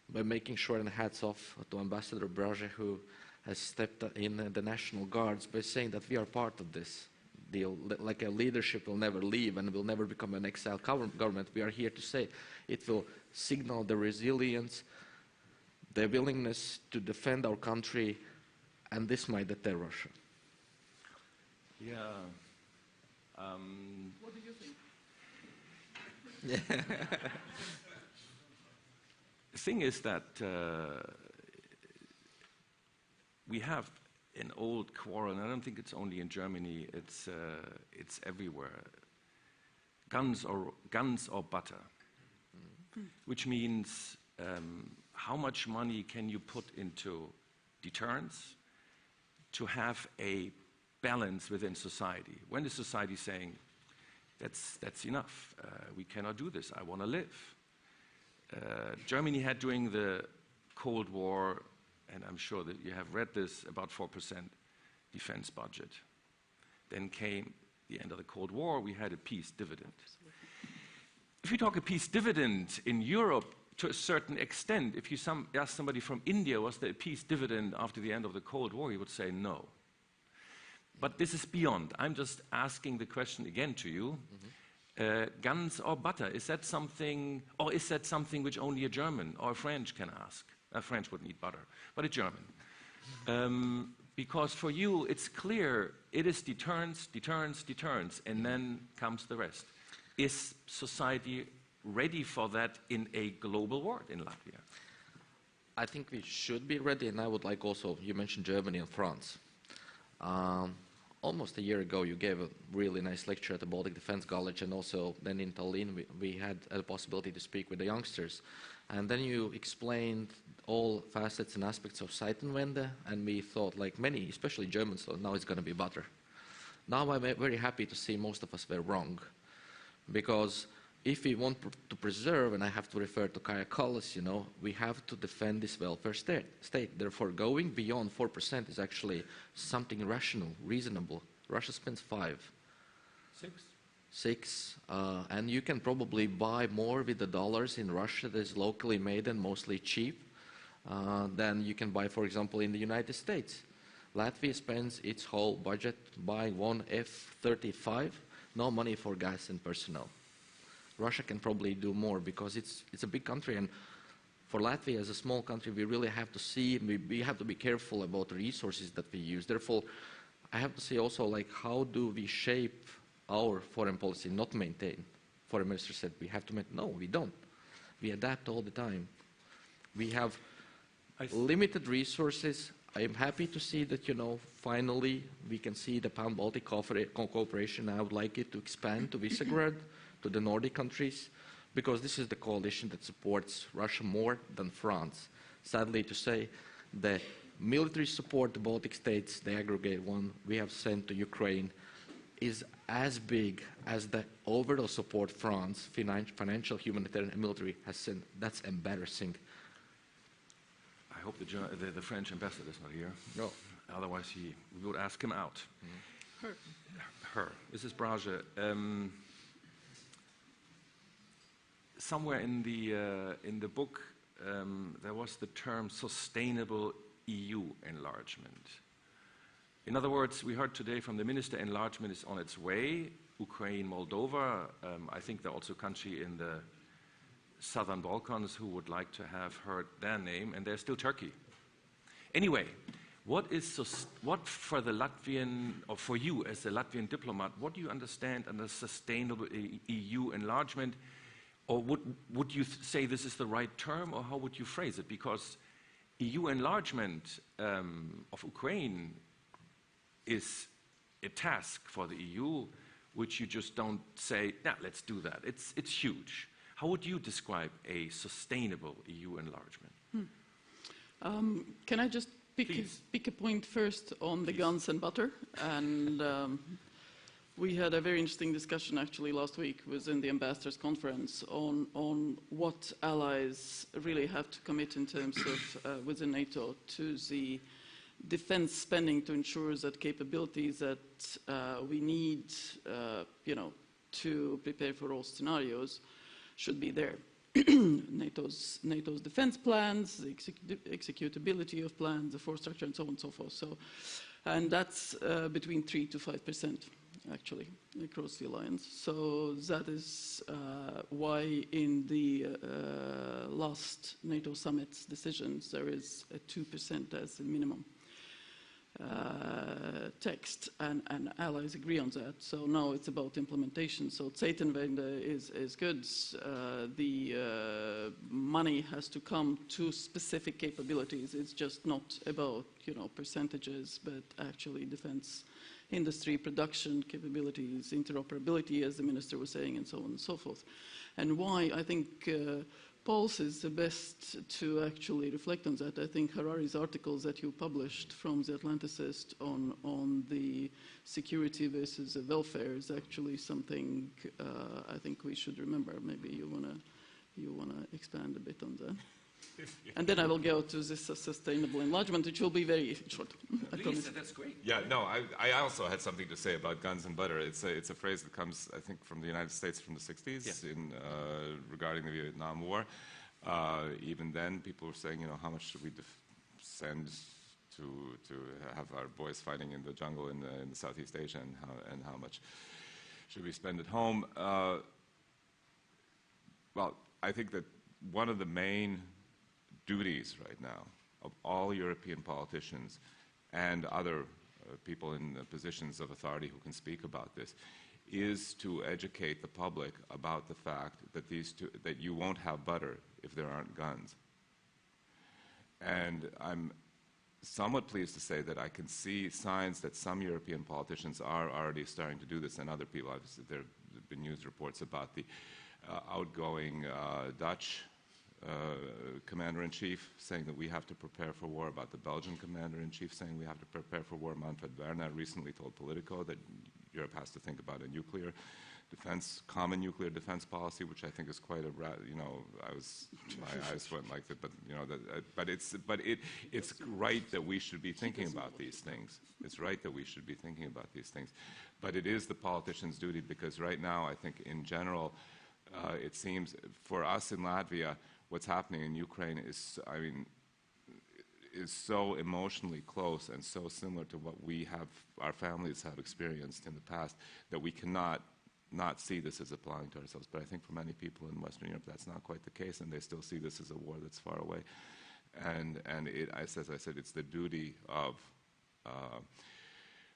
by making sure, and hats off to Ambassador Braže, who has stepped in the National Guards, by saying that we are part of this deal. Like a leadership will never leave and will never become an exile government. We are here to say it will signal the resilience, the willingness to defend our country, and this might deter Russia. Yeah. What do you think? The thing is that we have an old quarrel, and I don't think it's only in Germany, it's everywhere. Guns or butter, which means how much money can you put into deterrence to have a balance within society? When is society saying, that's enough, we cannot do this, I want to live? Germany had during the Cold War, and I'm sure that you have read this, about 4% defense budget. Then came the end of the Cold War, we had a peace dividend. If you talk a peace dividend in Europe, to a certain extent, if you ask somebody from India, was there a peace dividend after the end of the Cold War, he would say no. But this is beyond. I'm just asking the question again to you. Guns or butter, is that something, or is that something which only a German or a French can ask? A French wouldn't eat butter, but a German. Because for you, it's clear, it is deterrence, deterrence, deterrence, and then comes the rest. Is society ready for that in a global world in Latvia? I think we should be ready, and I would like also, you mentioned Germany and France. Almost a year ago, you gave a really nice lecture at the Baltic Defense College, and also then in Tallinn, we had a possibility to speak with the youngsters. And then you explained all facets and aspects of Zeitenwende, and we thought, like many, especially Germans, thought now it's going to be butter. Now I'm very happy to see most of us were wrong, because if we want to preserve, and I have to refer to Kārlis, we have to defend this welfare state. Therefore, going beyond 4% is actually something rational, reasonable. Russia spends 5. 6. And you can probably buy more with the dollars in Russia that is locally made and mostly cheap than you can buy, for example, in the United States. Latvia spends its whole budget buying one F-35, no money for gas and personnel. Russia can probably do more because it's a big country, and for Latvia as a small country, we really have to see, we have to be careful about the resources that we use. Therefore, I have to say also, like, how do we shape our foreign policy, not maintain? Foreign minister said we have to maintain. No, we don't. We adapt all the time. We have limited resources. I am happy to see that, finally we can see the Pan-Baltic cooperation. I would like it to expand to Visegrad, to the Nordic countries, because this is the coalition that supports Russia more than France. Sadly to say, the military support the Baltic states, the aggregate one we have sent to Ukraine, is as big as the overall support France, financial, humanitarian, and military has sent. That's embarrassing. I hope the French ambassador is not here. No. Otherwise, we would ask him out. Her. This is Braže. Somewhere in the book, there was the term sustainable EU enlargement. In other words, we heard today from the minister, enlargement is on its way. Ukraine, Moldova, I think there are also a country in the southern Balkans who would like to have heard their name, and there's still Turkey. Anyway, what for the Latvian, or for you as a Latvian diplomat, what do you understand under sustainable EU enlargement? Or would you say this is the right term, or how would you phrase it? Because EU enlargement of Ukraine is a task for the EU, which you just don't say, yeah, let's do that. It's huge. How would you describe a sustainable EU enlargement? Can I just pick a point first on the guns and butter? And we had a very interesting discussion actually last week within the ambassadors conference on what allies really have to commit in terms of within NATO to the defense spending to ensure that capabilities that we need to prepare for all scenarios should be there. NATO's defense plans, the executability of plans, the force structure, and so on and so forth. And that's between 3 to 5%. Actually, across the alliance. So that is why in the last NATO summit's decisions there is a 2% as a minimum. text, and allies agree on that. So now it's about implementation. So Zeitenwende is good. The money has to come to specific capabilities. It's just not about, you know, percentages, but actually defense industry, production capabilities, interoperability, as the minister was saying, and so on and so forth. And why I think Pulse is the best to actually reflect on that. I think Harari's articles that you published from the Atlanticist on the security versus the welfare is actually something I think we should remember. Maybe you wanna expand a bit on that. And then I will go to this sustainable enlargement, which will be very short. Please, that's great. Yeah, no, I also had something to say about guns and butter. It's a phrase that comes, I think, from the United States from the 60s, yes, regarding the Vietnam War. Even then, people were saying, you know, how much should we send to have our boys fighting in the jungle in Southeast Asia, and how much should we spend at home? Well, I think that one of the main duties right now of all European politicians and other people in positions of authority who can speak about this is to educate the public about the fact that that you won't have butter if there aren't guns. And I'm somewhat pleased to say that I can see signs that some European politicians are already starting to do this, and other people. Obviously, there have been news reports about the outgoing Dutch commander-in-chief saying that we have to prepare for war, about the Belgian commander-in-chief saying we have to prepare for war. Manfred Werner recently told Politico that Europe has to think about a nuclear defense, common nuclear defense policy, which I think is quite a, you know, my eyes went like that, but you know, it's right that we should be thinking about these things. It's right that we should be thinking about these things, but it is the politician's duty, because right now I think in general it seems for us in Latvia, what's happening in Ukraine is, I mean, is so emotionally close and so similar to what our families have experienced in the past, that we cannot not see this as applying to ourselves. But I think for many people in Western Europe, that's not quite the case, and they still see this as a war that's far away. And as I said, it's the duty of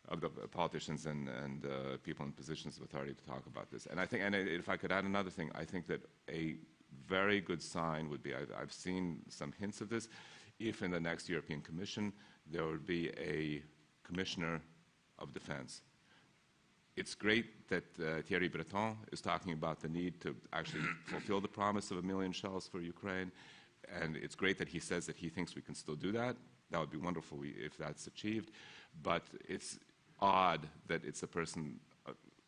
the politicians and people in positions of authority to talk about this. And I think, and if I could add another thing, I think that a very good sign would be, I've seen some hints of this, if in the next European Commission there would be a commissioner of defense. It's great that Thierry Breton is talking about the need to actually fulfill the promise of 1 million shells for Ukraine, and it's great that he says that he thinks we can still do that. That would be wonderful if that's achieved, but it's odd that it's a person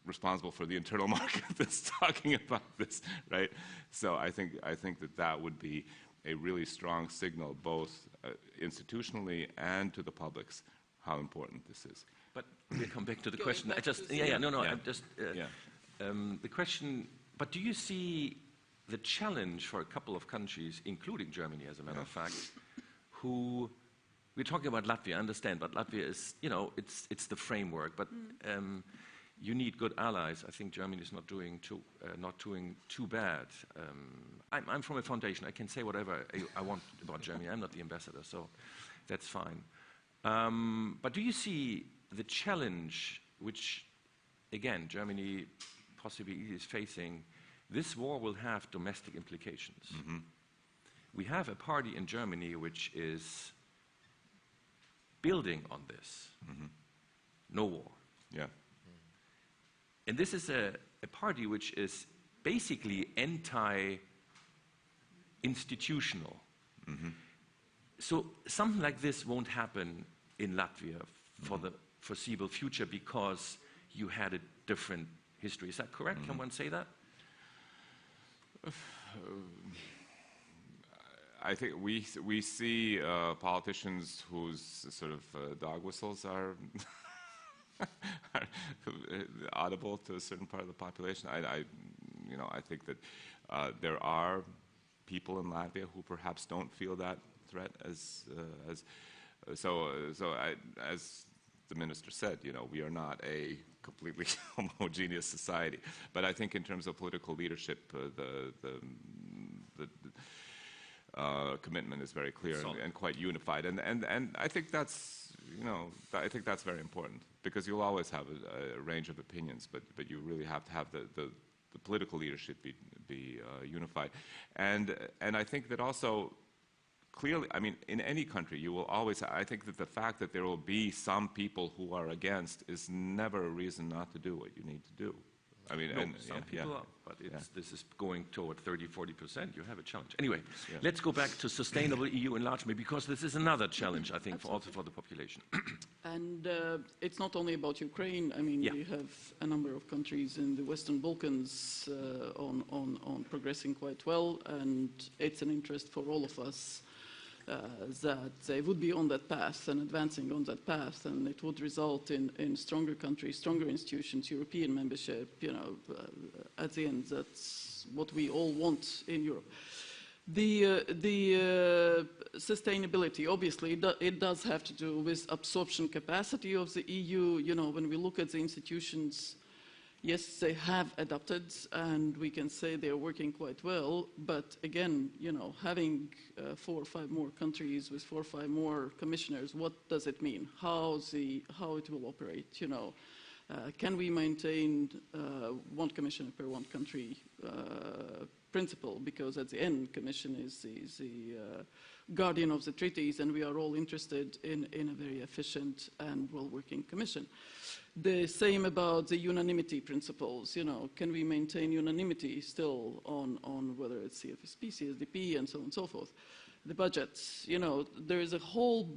responsible for the internal market that's talking about this, right? So I think that would be a really strong signal, both institutionally and to the publics, how important this is. But we'll come back to the question. The question, but do you see the challenge for a couple of countries, including Germany, as a matter of fact, who, we're talking about Latvia, I understand, but Latvia is, you know, it's the framework, but you need good allies. I think Germany is not doing too bad. I'm from a foundation. I can say whatever I want about Germany. I'm not the ambassador, so that's fine. But do you see the challenge, which, again, Germany possibly is facing? This war will have domestic implications. Mm-hmm. We have a party in Germany which is building on this. Mm-hmm. No war. Yeah. And this is a party which is basically anti-institutional. Mm-hmm. So something like this won't happen in Latvia for the foreseeable future because you had a different history. Is that correct? Mm-hmm. Can one say that? I think we see politicians whose sort of dog whistles are audible to a certain part of the population. I think that there are people in Latvia who perhaps don't feel that threat as the minister said, you know, we are not a completely homogeneous society. But I think in terms of political leadership, the commitment is very clear and quite unified. And I think that's I think that's very important, because you'll always have a range of opinions, but you really have to have the political leadership be unified. And I think that also, clearly, I mean, in any country, you will always, I think that the fact that there will be some people who are against is never a reason not to do what you need to do. I mean, no, some people are, but this is going toward 30–40%. You have a challenge. Anyway, let's go back to sustainable EU enlargement, because this is another challenge, I think, also for the population. And it's not only about Ukraine. I mean, we have a number of countries in the Western Balkans on progressing quite well, and it's an interest for all of us that they would be on that path and advancing on that path, and it would result in stronger countries, stronger institutions, European membership. At the end, that's what we all want in Europe. The sustainability, obviously, it does have to do with absorption capacity of the EU. When we look at the institutions, yes, they have adapted, and we can say they are working quite well. But again, having 4 or 5 more countries with 4 or 5 more commissioners, what does it mean? How it will operate? Can we maintain 1 commissioner per 1 country principle? Because at the end, Commission is the guardian of the treaties, and we are all interested in a very efficient and well-working Commission. The same about the unanimity principles. Can we maintain unanimity still on whether it's CFSP, CSDP, and so on and so forth? The budgets. There is a whole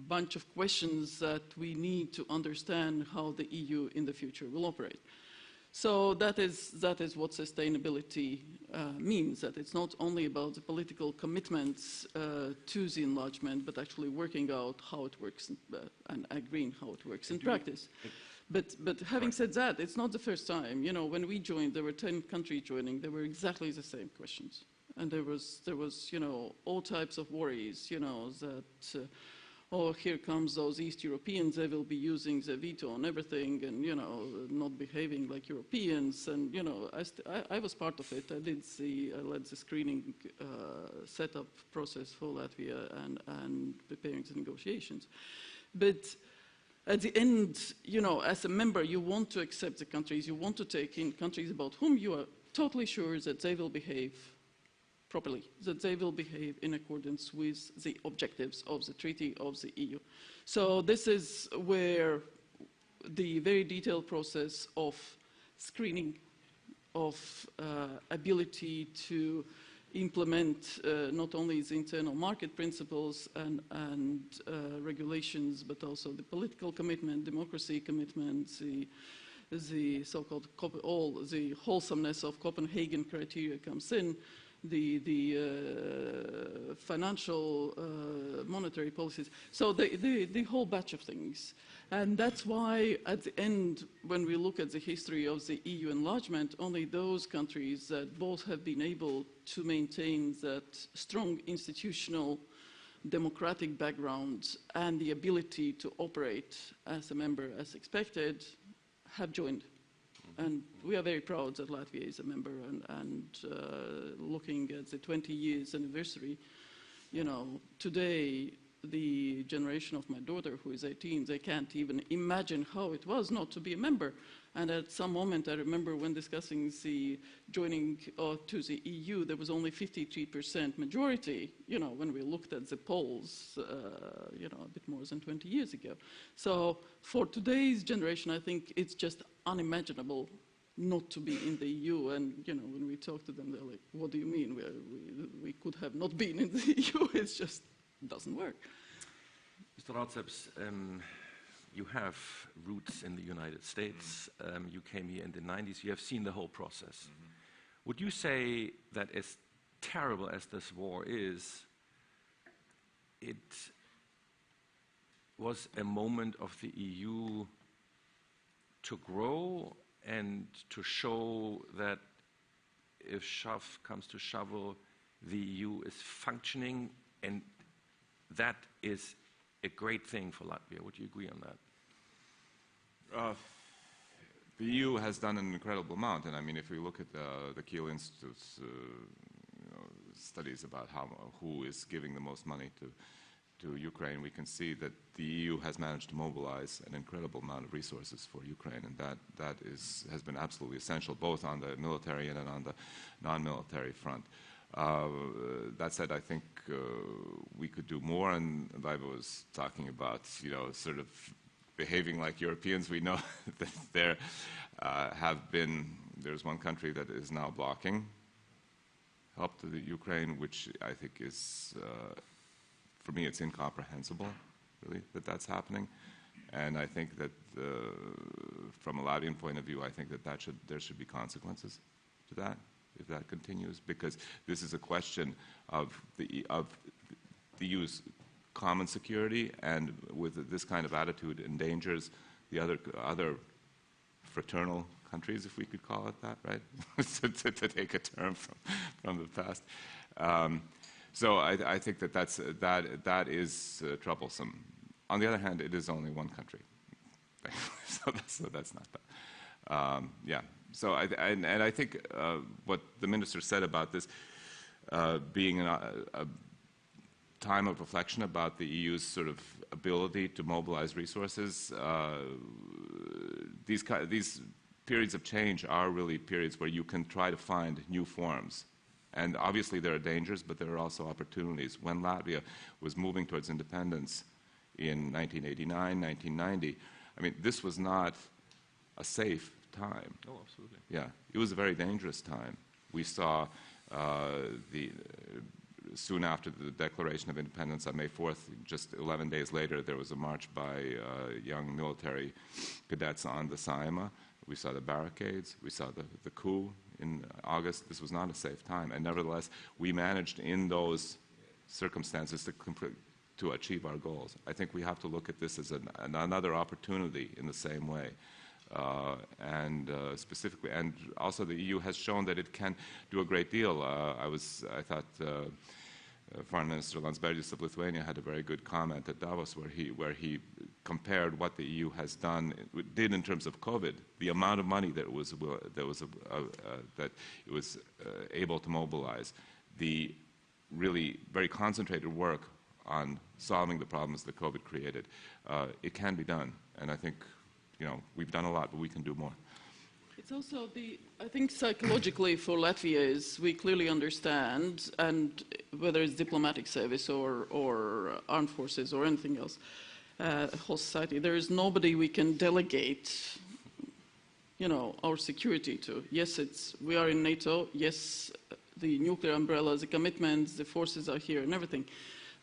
bunch of questions that we need to understand how the EU in the future will operate. So that is what sustainability means, that it's not only about the political commitments to the enlargement, but actually working out how it works and agreeing how it works in practice. But having said that, it's not the first time. When we joined, there were 10 countries joining. There were exactly the same questions. And there was all types of worries, that oh, here comes those East Europeans, they will be using the veto on everything and, not behaving like Europeans. And, I was part of it. I led the screening setup process for Latvia and preparing the negotiations. But at the end, as a member, you want to accept the countries, you want to take in countries about whom you are totally sure that they will behave properly, that they will behave in accordance with the objectives of the Treaty of the EU. So this is where the very detailed process of screening, of ability to implement not only the internal market principles and regulations, but also the political commitment, democracy commitment, the so-called the wholesomeness of Copenhagen criteria comes in, the financial monetary policies, so the whole batch of things. And that's why at the end, when we look at the history of the EU enlargement, only those countries that both have been able to maintain that strong institutional democratic background and the ability to operate as a member as expected have joined. And we are very proud that Latvia is a member, and looking at the 20 years anniversary, today the generation of my daughter, who is 18, they can't even imagine how it was not to be a member. And at some moment, I remember when discussing the joining to the EU, there was only 53% majority, when we looked at the polls, a bit more than 20 years ago. So for today's generation, I think it's just unimaginable not to be in the EU. And, when we talk to them, they're like, what do you mean? We could have not been in the EU. It just doesn't work. Mr. Raudseps, you have roots in the United States. You came here in the 90s. You have seen the whole process. Would you say that as terrible as this war is, it was a moment of the EU to grow and to show that if shove comes to shovel, the EU is functioning, and that is a great thing for Latvia? Would you agree on that? The EU has done an incredible amount, and I mean, if we look at the Kiel Institute's studies about who is giving the most money to Ukraine, we can see that the EU has managed to mobilize an incredible amount of resources for Ukraine, and that has been absolutely essential, both on the military and on the non-military front. That said, I think we could do more, and Baiba was talking about, sort of behaving like Europeans. We know that there's one country that is now blocking help to the Ukraine, which I think is, for me, it's incomprehensible, really, that that's happening. And I think that from a Latvian point of view, I think that there should be consequences to that if that continues, because this is a question of the EU's common security, and with this kind of attitude endangers the other fraternal countries, if we could call it that, right? to take a term from the past. So I think that is troublesome. On the other hand, it is only one country, so that's not bad. Yeah. So I think what the minister said about this being a time of reflection about the EU's sort of ability to mobilize resources, these periods of change are really periods where you can try to find new forms. And obviously there are dangers, but there are also opportunities. When Latvia was moving towards independence in 1989, 1990, I mean, this was not a safe time. Oh, absolutely. Yeah, it was a very dangerous time. We saw soon after the Declaration of Independence on May 4th, just 11 days later, there was a march by young military cadets on the Saima. We saw the barricades. We saw the coup in August. This was not a safe time. And nevertheless, we managed in those circumstances to achieve our goals. I think we have to look at this as another opportunity in the same way. Specifically, and also the EU has shown that it can do a great deal. I thought Foreign Minister Landsbergis of Lithuania had a very good comment at Davos, where he compared what the EU did in terms of COVID, the amount of money that it was able to mobilize, the really very concentrated work on solving the problems that COVID created. It can be done, and I think we've done a lot, but we can do more. It's also I think psychologically for Latvia is we clearly understand, and whether it's diplomatic service or armed forces or anything else, whole society, there is nobody we can delegate, our security to. Yes, we are in NATO. Yes, the nuclear umbrella, the commitments, the forces are here and everything,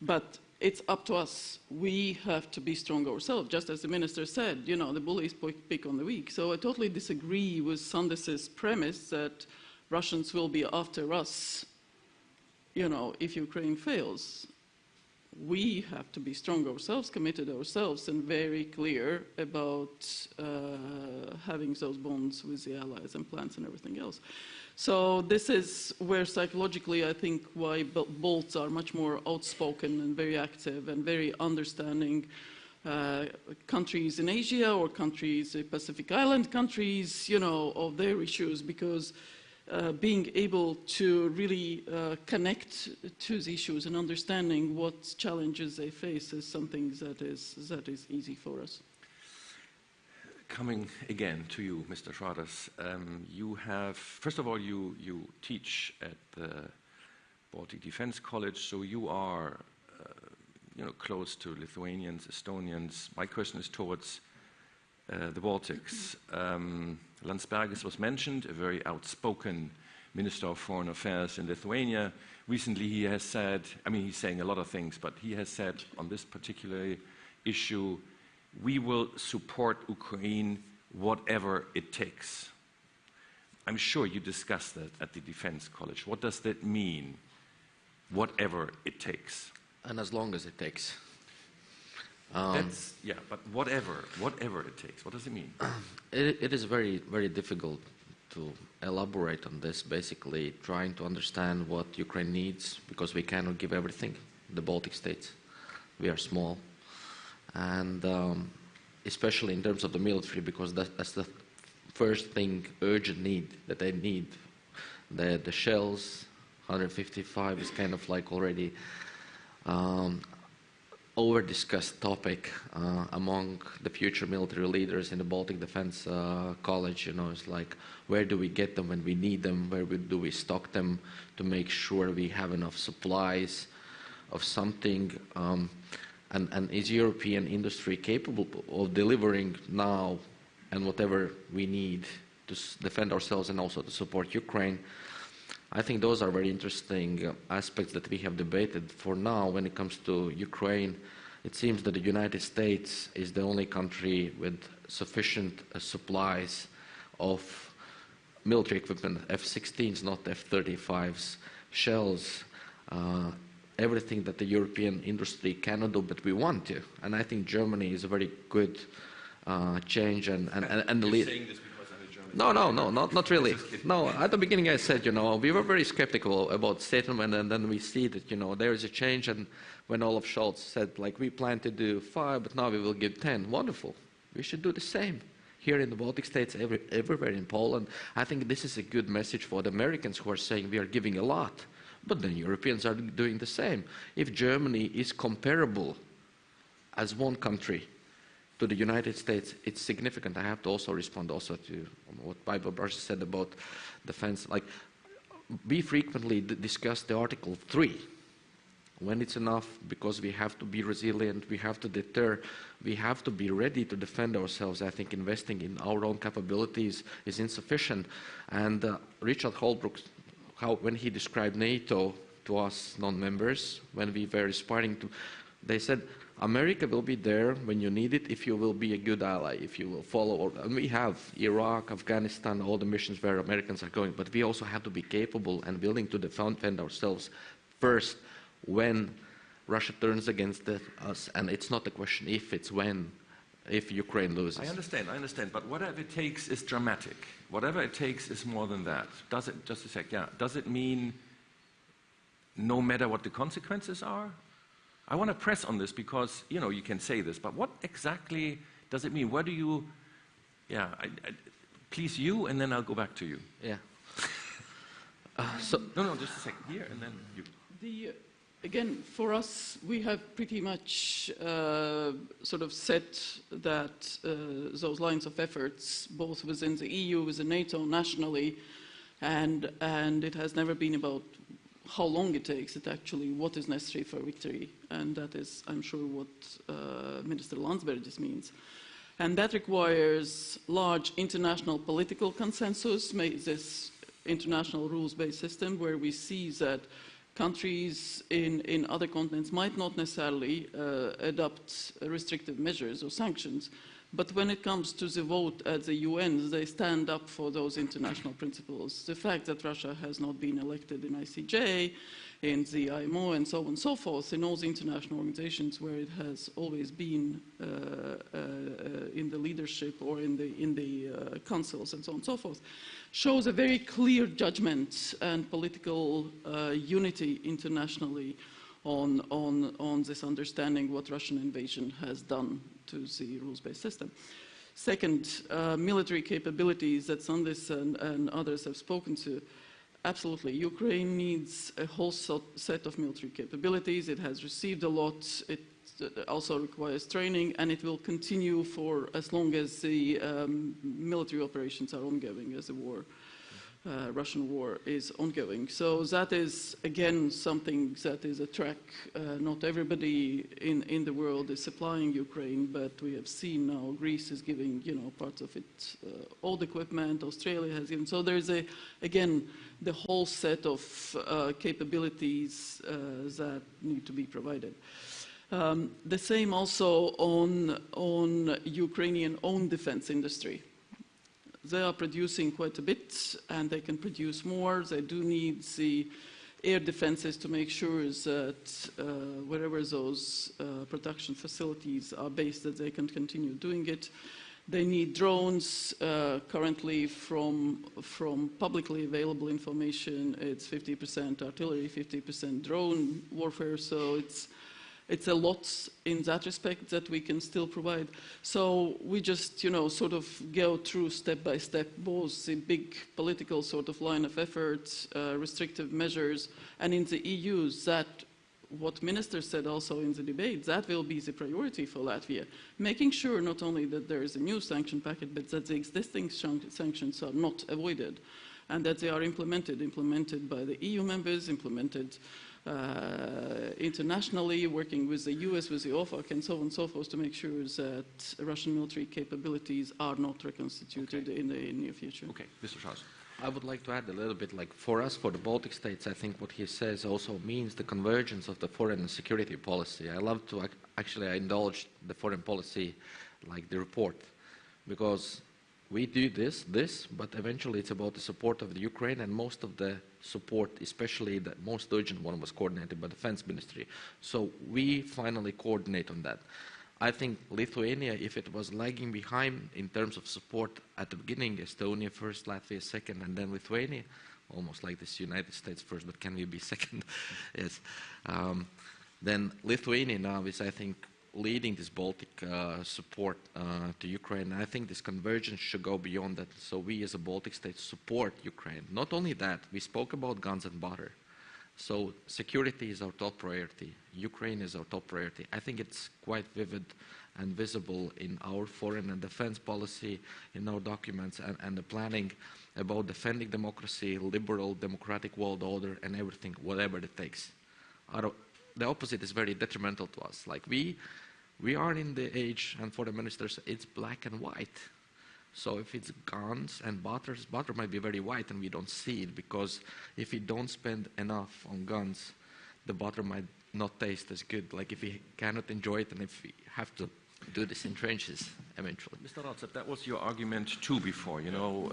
but it's up to us. We have to be strong ourselves, just as the minister said, the bullies pick on the weak. So I totally disagree with Sandis's premise that Russians will be after us, if Ukraine fails. We have to be strong ourselves, committed ourselves, and very clear about having those bonds with the allies and plans and everything else. So this is where psychologically I think why Balts are much more outspoken and very active and very understanding countries in Asia or countries, Pacific Island countries, of their issues, because being able to really connect to the issues and understanding what challenges they face is something that is easy for us. Coming again to you, Mr. Šrāders, you have, first of all, you teach at the Baltic Defense College, so you are, close to Lithuanians, Estonians. My question is towards the Baltics. Landsbergis was mentioned, a very outspoken Minister of Foreign Affairs in Lithuania. Recently he has said, he's saying a lot of things, but he has said on this particular issue, we will support Ukraine whatever it takes. I'm sure you discussed that at the Defense College. What does that mean, whatever it takes? And as long as it takes. But whatever it takes, what does it mean? It is very, very difficult to elaborate on this, basically trying to understand what Ukraine needs, because we cannot give everything. The Baltic states, we are small. And especially in terms of the military, because that's the first thing, urgent need that they need. The shells, 155 is kind of like already over-discussed topic among the future military leaders in the Baltic Defense College. You know, it's like, where do we get them when we need them? Where do we stock them to make sure we have enough supplies of something? And is European industry capable of delivering now and whatever we need to defend ourselves and also to support Ukraine? I think those are very interesting aspects that we have debated. For now, when it comes to Ukraine, it seems that the United States is the only country with sufficient supplies of military equipment, F-16s, not F-35s, shells, everything that the European industry cannot do, but we want to. And I think Germany is a very good change and the lead. No, not really. No, at the beginning I said, you know, we were very skeptical about settlement, and then we see that, you know, there is a change. And when Olaf Scholz said, like, we plan to do 5, but now we will give 10, wonderful. We should do the same here in the Baltic states, everywhere in Poland. I think this is a good message for the Americans who are saying we are giving a lot, but then Europeans are doing the same. If Germany is comparable as one country to the United States, it's significant. I have to also respond also to what Baiba Braže said about defense. Like, we frequently discuss the Article 3. When it's enough, because we have to be resilient, we have to deter, we have to be ready to defend ourselves. I think investing in our own capabilities is insufficient. And Richard Holbrooke, when he described NATO to us non-members, when we were aspiring to, they said, America will be there when you need it if you will be a good ally, if you will follow. And we have Iraq, Afghanistan, all the missions where Americans are going, but we also have to be capable and willing to defend ourselves first when Russia turns against us. And it's not a question if, it's when, if Ukraine loses. I understand, but whatever it takes is dramatic. Whatever it takes is more than that. Does it, just a sec, yeah, does it mean no matter what the consequences are? I want to press on this because, you know, you can say this, but what exactly does it mean? Where do you, yeah, please you, and then I'll go back to you. Yeah. No, just a second, here, and then you. Again, for us, we have pretty much sort of set that those lines of efforts, both within the EU, within NATO, nationally, and it has never been about how long it takes. It's actually what is necessary for victory, and that is, I'm sure, what Minister Landsbergis means. And that requires large international political consensus, this international rules-based system where we see that countries in other continents might not necessarily adopt restrictive measures or sanctions, but when it comes to the vote at the UN, they stand up for those international principles. The fact that Russia has not been elected in ICJ, in the IMO, and so on and so forth, in all the international organizations where it has always been in the leadership or in the councils and so on and so forth, shows a very clear judgment and political unity internationally on this understanding what Russian invasion has done to the rules-based system. Second, military capabilities that Sandis and others have spoken to. Absolutely, Ukraine needs a whole set of military capabilities. It has received a lot. It also requires training, and it will continue for as long as the military operations are ongoing, as the war, Russian war is ongoing. So that is, again, something that is a track. Not everybody in the world is supplying Ukraine, but we have seen now Greece is giving, you know, parts of its old equipment. Australia has given. So there's again, the whole set of capabilities that need to be provided. The same also on Ukrainian own defense industry. They are producing quite a bit, and they can produce more. They do need the air defenses to make sure that wherever those production facilities are based, that they can continue doing it. They need drones. Currently, from publicly available information, it's 50% artillery, 50% drone warfare. So it's a lot in that respect that we can still provide. So we just, you know, sort of go through step by step both the big political sort of line of effort, restrictive measures, and in the EU that what ministers said also in the debate, that will be the priority for Latvia, making sure not only that there is a new sanction packet, but that the existing sanctions are not avoided, and that they are implemented by the EU members, implemented internationally, working with the US, with the OFAC, and so on and so forth, to make sure that Russian military capabilities are not reconstituted in the near future. Okay, Mr. Šrāders. I would like to add a little bit, like for us, for the Baltic states, I think what he says also means the convergence of the foreign and security policy. I love to actually indulge the foreign policy, like the report, because we do this, but eventually it's about the support of the Ukraine, and most of the support, especially the most urgent one, was coordinated by the Defense Ministry. So we finally coordinate on that. I think Lithuania, if it was lagging behind in terms of support at the beginning, Estonia first, Latvia second, and then Lithuania, almost like this United States first, but can we be second? Yes. Then Lithuania now is, I think, leading this Baltic support to Ukraine. And I think this convergence should go beyond that. So we as a Baltic state support Ukraine. Not only that, we spoke about guns and butter. So security is our top priority. Ukraine is our top priority. I think it's quite vivid and visible in our foreign and defense policy, in our documents, and the planning about defending democracy, liberal, democratic world order, and everything, whatever it takes. The opposite is very detrimental to us. Like we are in the age, and for the ministers, it's black and white. So if it's guns and butter might be very white and we don't see it, because if we don't spend enough on guns, the butter might not taste as good. Like if we cannot enjoy it, and if we have to do this in trenches eventually. Mr. Raudseps, that was your argument too before, you know,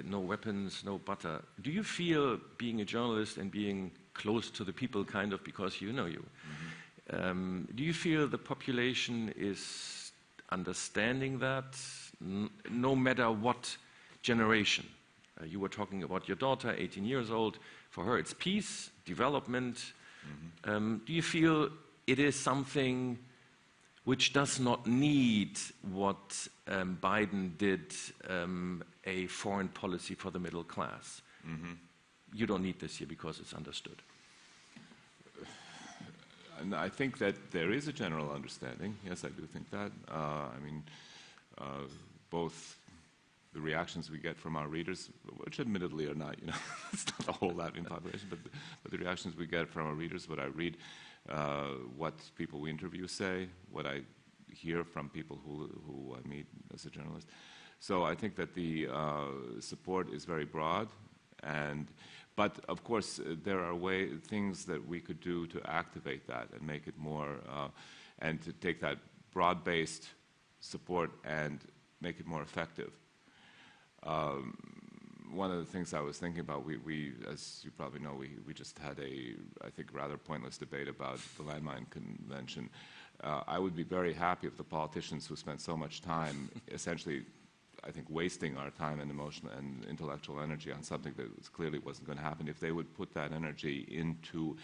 no weapons, no butter. Do you feel, being a journalist and being close to the people kind of because you know you, do you feel the population is understanding that? No matter what generation. You were talking about your daughter, 18 years old. For her, it's peace, development. Do you feel it is something which does not need what Biden did, a foreign policy for the middle class? You don't need this here because it's understood. And I think that there is a general understanding. Yes, I do think that. I mean, both the reactions we get from our readers, which admittedly are not, you know, it's not the whole Latvian population, but the reactions we get from our readers, what I read, what people we interview say, what I hear from people who I meet as a journalist. So I think that the support is very broad, but of course there are things that we could do to activate that and make it more, and to take that broad-based support and make it more effective. One of the things I was thinking about, we as you probably know, we just had I think, rather pointless debate about the landmine convention. I would be very happy if the politicians who spent so much time, essentially, I think, wasting our time and emotional and intellectual energy on something that clearly wasn't going to happen, if they would put that energy into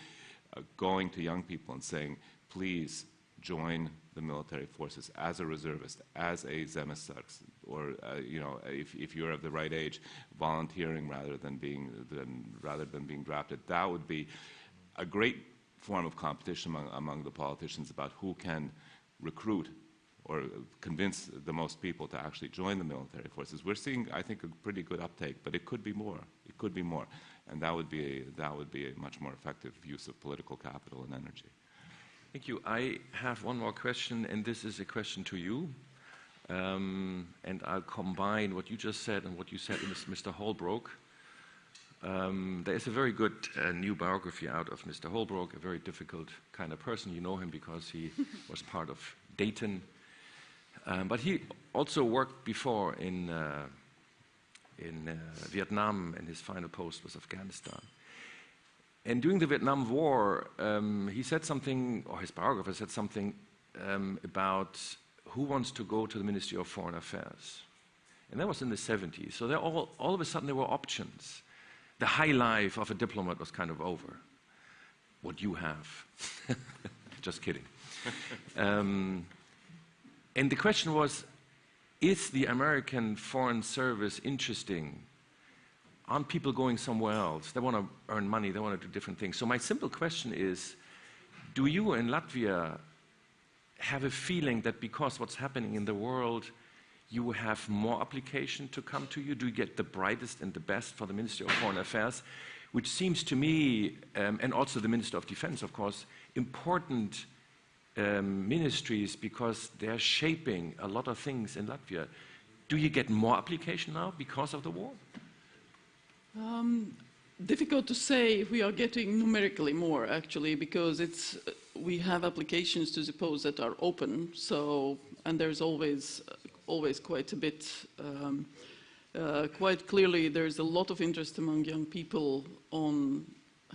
going to young people and saying, please join the military forces as a reservist, as a zemesargs, or you know, if you're of the right age, volunteering rather than being drafted. That would be a great form of competition among the politicians about who can recruit or convince the most people to actually join the military forces. We're seeing, I think, a pretty good uptake, but it could be more. It could be more, and that would be a much more effective use of political capital and energy. Thank you. I have one more question, and this is a question to you. And I'll combine what you just said and what you said, Mr. Holbrook. There is a very good new biography out of Mr. Holbrook, a very difficult kind of person. You know him because he was part of Dayton. But he also worked before in Vietnam, and his final post was Afghanistan. And during the Vietnam War, he said something, or his biographer said something about who wants to go to the Ministry of Foreign Affairs. And that was in the 70s. So all of a sudden there were options. The high life of a diplomat was kind of over. What you have. Just kidding. And the question was, is the American Foreign Service interesting? Aren't people going somewhere else? They want to earn money, they want to do different things. So my simple question is, Do you in Latvia have a feeling that because what's happening in the world, you have more application to come to you? Do you get the brightest and the best for the Ministry of Foreign Affairs, which seems to me, and also the Minister of Defense, of course, important ministries because they're shaping a lot of things in Latvia. Do you get more application now because of the war? Difficult to say if we are getting numerically more, actually, because we have applications to the post that are open, so, and there's always quite a bit. Quite clearly, there's a lot of interest among young people on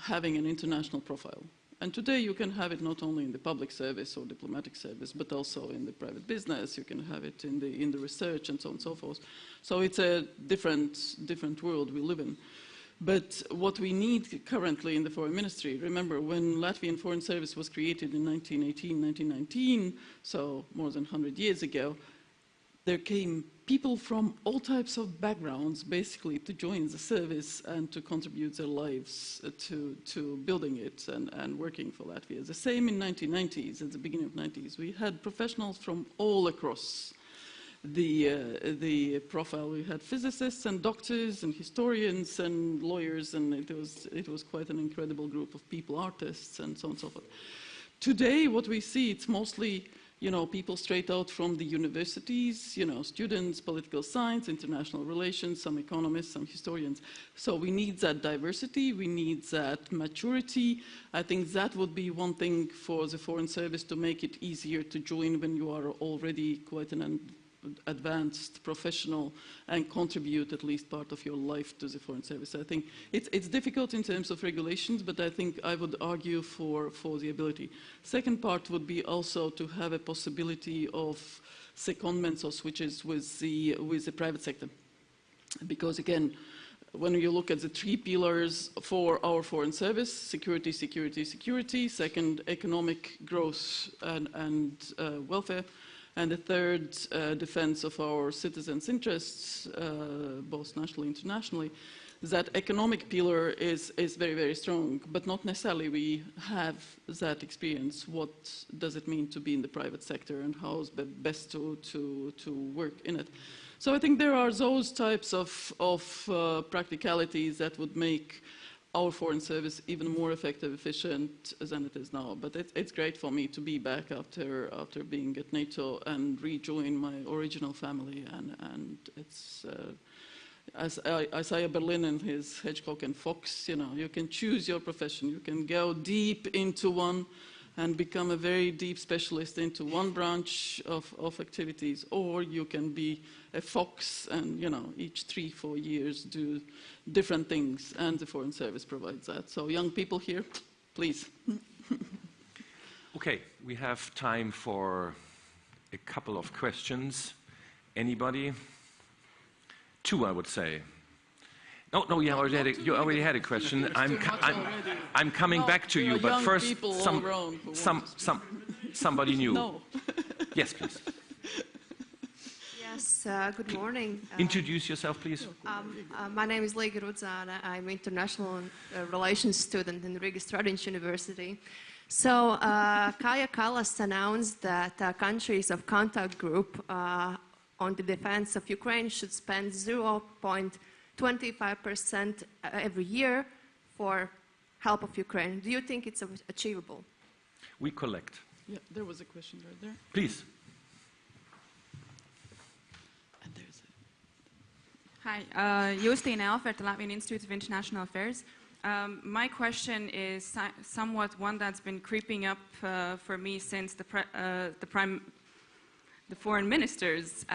having an international profile. And today you can have it not only in the public service or diplomatic service, but also in the private business. You can have it in the research and so on and so forth. So it's a different world we live in. But what we need currently in the Foreign Ministry, remember when Latvian Foreign Service was created in 1918, 1919, so more than 100 years ago, there came people from all types of backgrounds basically to join the service and to contribute their lives to building it and working for Latvia. The same in 1990s, at the beginning of 90s. We had professionals from all across the profile. We had physicists and doctors and historians and lawyers, and it was quite an incredible group of people, artists and so on and so forth. Today what we see, it's mostly people straight out from the universities, students, political science, international relations, some economists, some historians. So we need that diversity, we need that maturity. I think that would be one thing for the Foreign Service to make it easier to join when you are already quite an advanced professional and contribute at least part of your life to the Foreign Service. I think it's difficult in terms of regulations, but I think I would argue for the ability. Second part would be also to have a possibility of secondments or switches with the private sector. Because again, when you look at the three pillars for our Foreign Service, security, security, security, second, economic growth and welfare, and the third, defense of our citizens' interests, both nationally and internationally, that economic pillar is very, very strong, but not necessarily we have that experience. What does it mean to be in the private sector and how is best to work in it? So I think there are those types of practicalities that would make our Foreign Service even more effective, efficient than it is now. But it's great for me to be back after being at NATO and rejoin my original family. And it's, as Isaiah Berlin in his Hedgehog and Fox, you can choose your profession. You can go deep into one and become a very deep specialist into one branch of activities, or you can be a fox and, each 3-4 years do different things, and the Foreign Service provides that. So young people here, please. Okay, we have time for a couple of questions. Anybody? 2, I would say. No, you already had a question. I'm coming back to you, but first, somebody new. No. Yes, please. Yes, good morning. Introduce yourself, please. My name is Liga Rudzāne. I'm international relations student in Riga Šrāders University. So, Kaja Kallas announced that countries of contact group on the defense of Ukraine should spend 0.25% every year for help of Ukraine. Do you think it's achievable? We collect. Yeah, there was a question right there. Please. And there's Hi, Justīna Elferta, Latvian Institute of International Affairs. My question is somewhat one that's been creeping up for me since the foreign minister's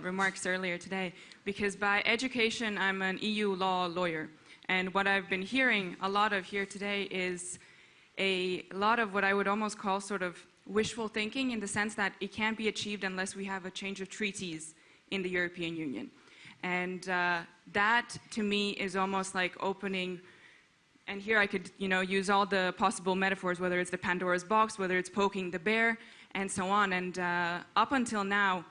remarks earlier today, because by education I'm an EU law lawyer, and what I've been hearing a lot of here today is a lot of what I would almost call sort of wishful thinking, in the sense that it can't be achieved unless we have a change of treaties in the European Union. And that to me is almost like opening, and here I could use all the possible metaphors, whether it's the Pandora's box, whether it's poking the bear, and so on. And up until now,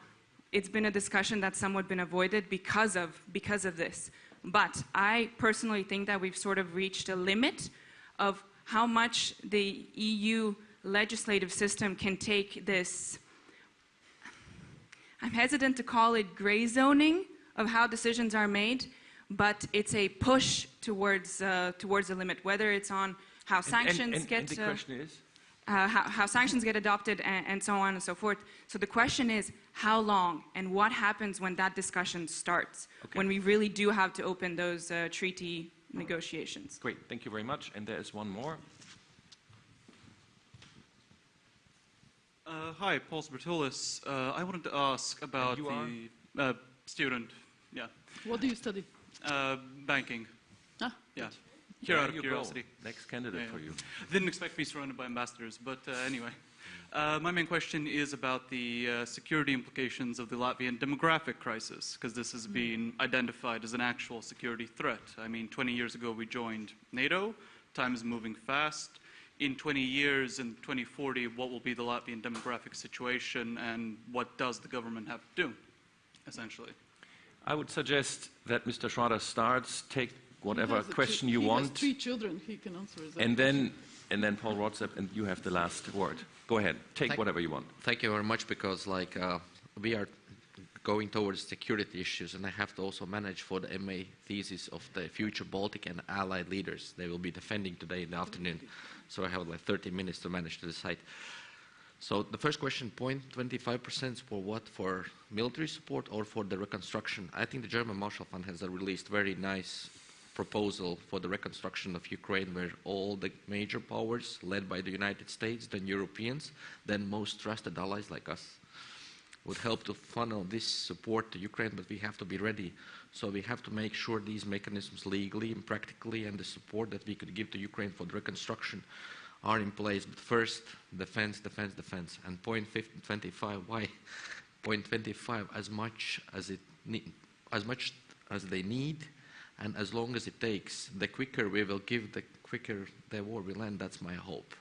it's been a discussion that's somewhat been avoided because of this. But I personally think that we've sort of reached a limit of how much the EU legislative system can take this, I'm hesitant to call it gray zoning of how decisions are made, but it's a push towards a limit, whether it's on how sanctions get... the question is? How sanctions get adopted and so on and so forth. So the question is how long and what happens when that discussion starts, when we really do have to open those treaty negotiations. Great, thank you very much. And there is one more. Hi, Paul Bertulis. I wanted to ask about the student. Yeah. What do you study? Banking. Ah, yeah. Here out of curiosity. Next candidate for you. Didn't expect to be surrounded by ambassadors, but anyway. My main question is about the security implications of the Latvian demographic crisis, because this has been identified as an actual security threat. I mean, 20 years ago we joined NATO. Time is moving fast. In 20 years, in 2040, what will be the Latvian demographic situation, and what does the government have to do, essentially? I would suggest that Mr. Šrāders starts, take whatever question you want. He has 3 children, he can answer that. And then Paul Raudseps, and you have the last word. Go ahead, take whatever you want. Thank you very much, because we are going towards security issues, and I have to also manage for the MA thesis of the future Baltic and allied leaders. They will be defending today in the afternoon, so I have like 30 minutes to manage to decide. So the first question, 0.25% for what? For military support or for the reconstruction? I think the German Marshall Fund has released very nice proposal for the reconstruction of Ukraine, where all the major powers, led by the United States, then Europeans, then most trusted allies like us, would help to funnel this support to Ukraine, but we have to be ready. So we have to make sure these mechanisms legally and practically, and the support that we could give to Ukraine for the reconstruction are in place. But first, defense, defense, defense. And 0.25, why? 0.25, as much as they need, and as long as it takes. The quicker we will give, the quicker the war will end. That's my hope.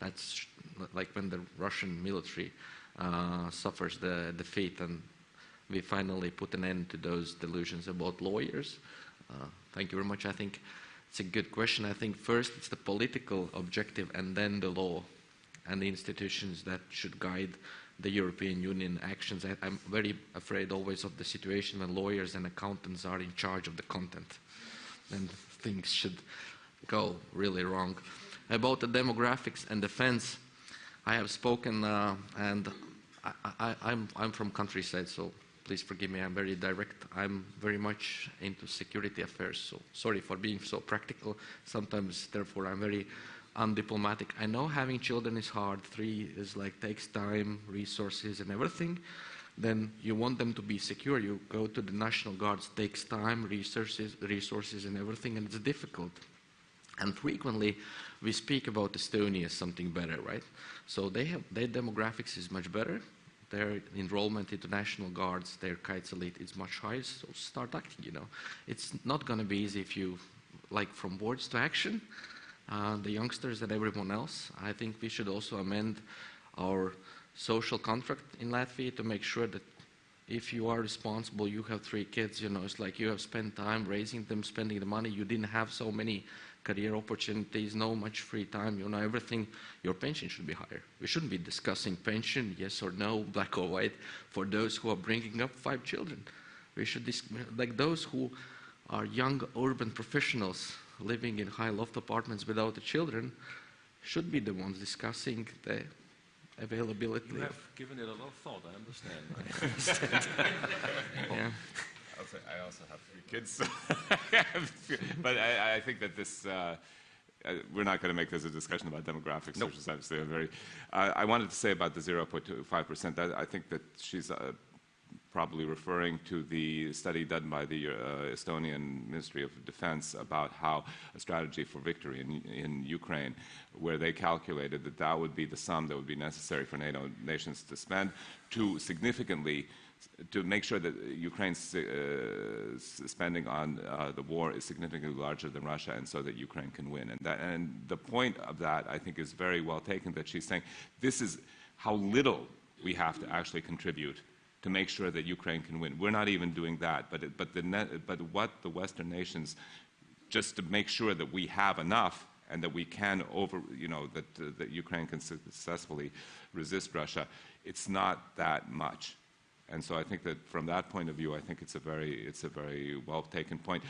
That's like when the Russian military suffers the defeat, and we finally put an end to those delusions about lawyers. Thank you very much. I think it's a good question. I think first it's the political objective, and then the law and the institutions that should guide the European Union actions. I'm very afraid always of the situation when lawyers and accountants are in charge of the content, and things should go really wrong. About the demographics and defense, I have spoken, and I'm from countryside, so please forgive me, I'm very direct. I'm very much into security affairs, so sorry for being so practical. Sometimes, therefore, I'm very undiplomatic. I know having children is hard. 3 is like takes time, resources, and everything. Then you want them to be secure. You go to the National Guards, takes time, resources, and everything, and it's difficult. And frequently, we speak about Estonia as something better, right? So their demographics is much better. Their enrollment into National Guards, their kites elite is much higher. So start acting. You know, it's not going to be easy if you like from words to action. The youngsters and everyone else. I think we should also amend our social contract in Latvia to make sure that if you are responsible, you have 3 kids, you know, it's like you have spent time raising them, spending the money, you didn't have so many career opportunities, no much free time, you know, everything, your pension should be higher. We shouldn't be discussing pension, yes or no, black or white, for those who are bringing up 5 children. We should, like those who are young urban professionals living in high loft apartments without the children, should be the ones discussing the availability. You have given it a lot of thought, I understand. Yeah. I also have 3 kids, but I think that this, we're not going to make this a discussion about demographics, which is obviously a very, I wanted to say about the 0.25%, I think that she's probably referring to the study done by the Estonian Ministry of Defense about how a strategy for victory in Ukraine, where they calculated that that would be the sum that would be necessary for NATO nations to spend to significantly, to make sure that Ukraine's spending on the war is significantly larger than Russia, and so that Ukraine can win. And the point of that, I think, is very well taken, that she's saying this is how little we have to actually contribute to make sure that Ukraine can win. We're not even doing that, but what the Western nations, just to make sure that we have enough and that we can that Ukraine can successfully resist Russia, it's not that much. And so I think that from that point of view, I think it's a very well taken point.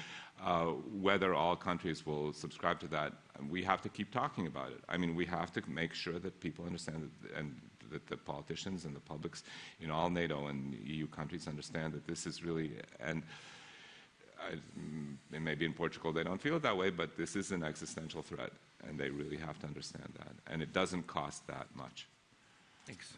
Whether all countries will subscribe to that, we have to keep talking about it. I mean, we have to make sure that people understand and that the politicians and the publics in all NATO and EU countries understand that this is really, and maybe in Portugal they don't feel it that way, but this is an existential threat, and they really have to understand that. And it doesn't cost that much. Thanks.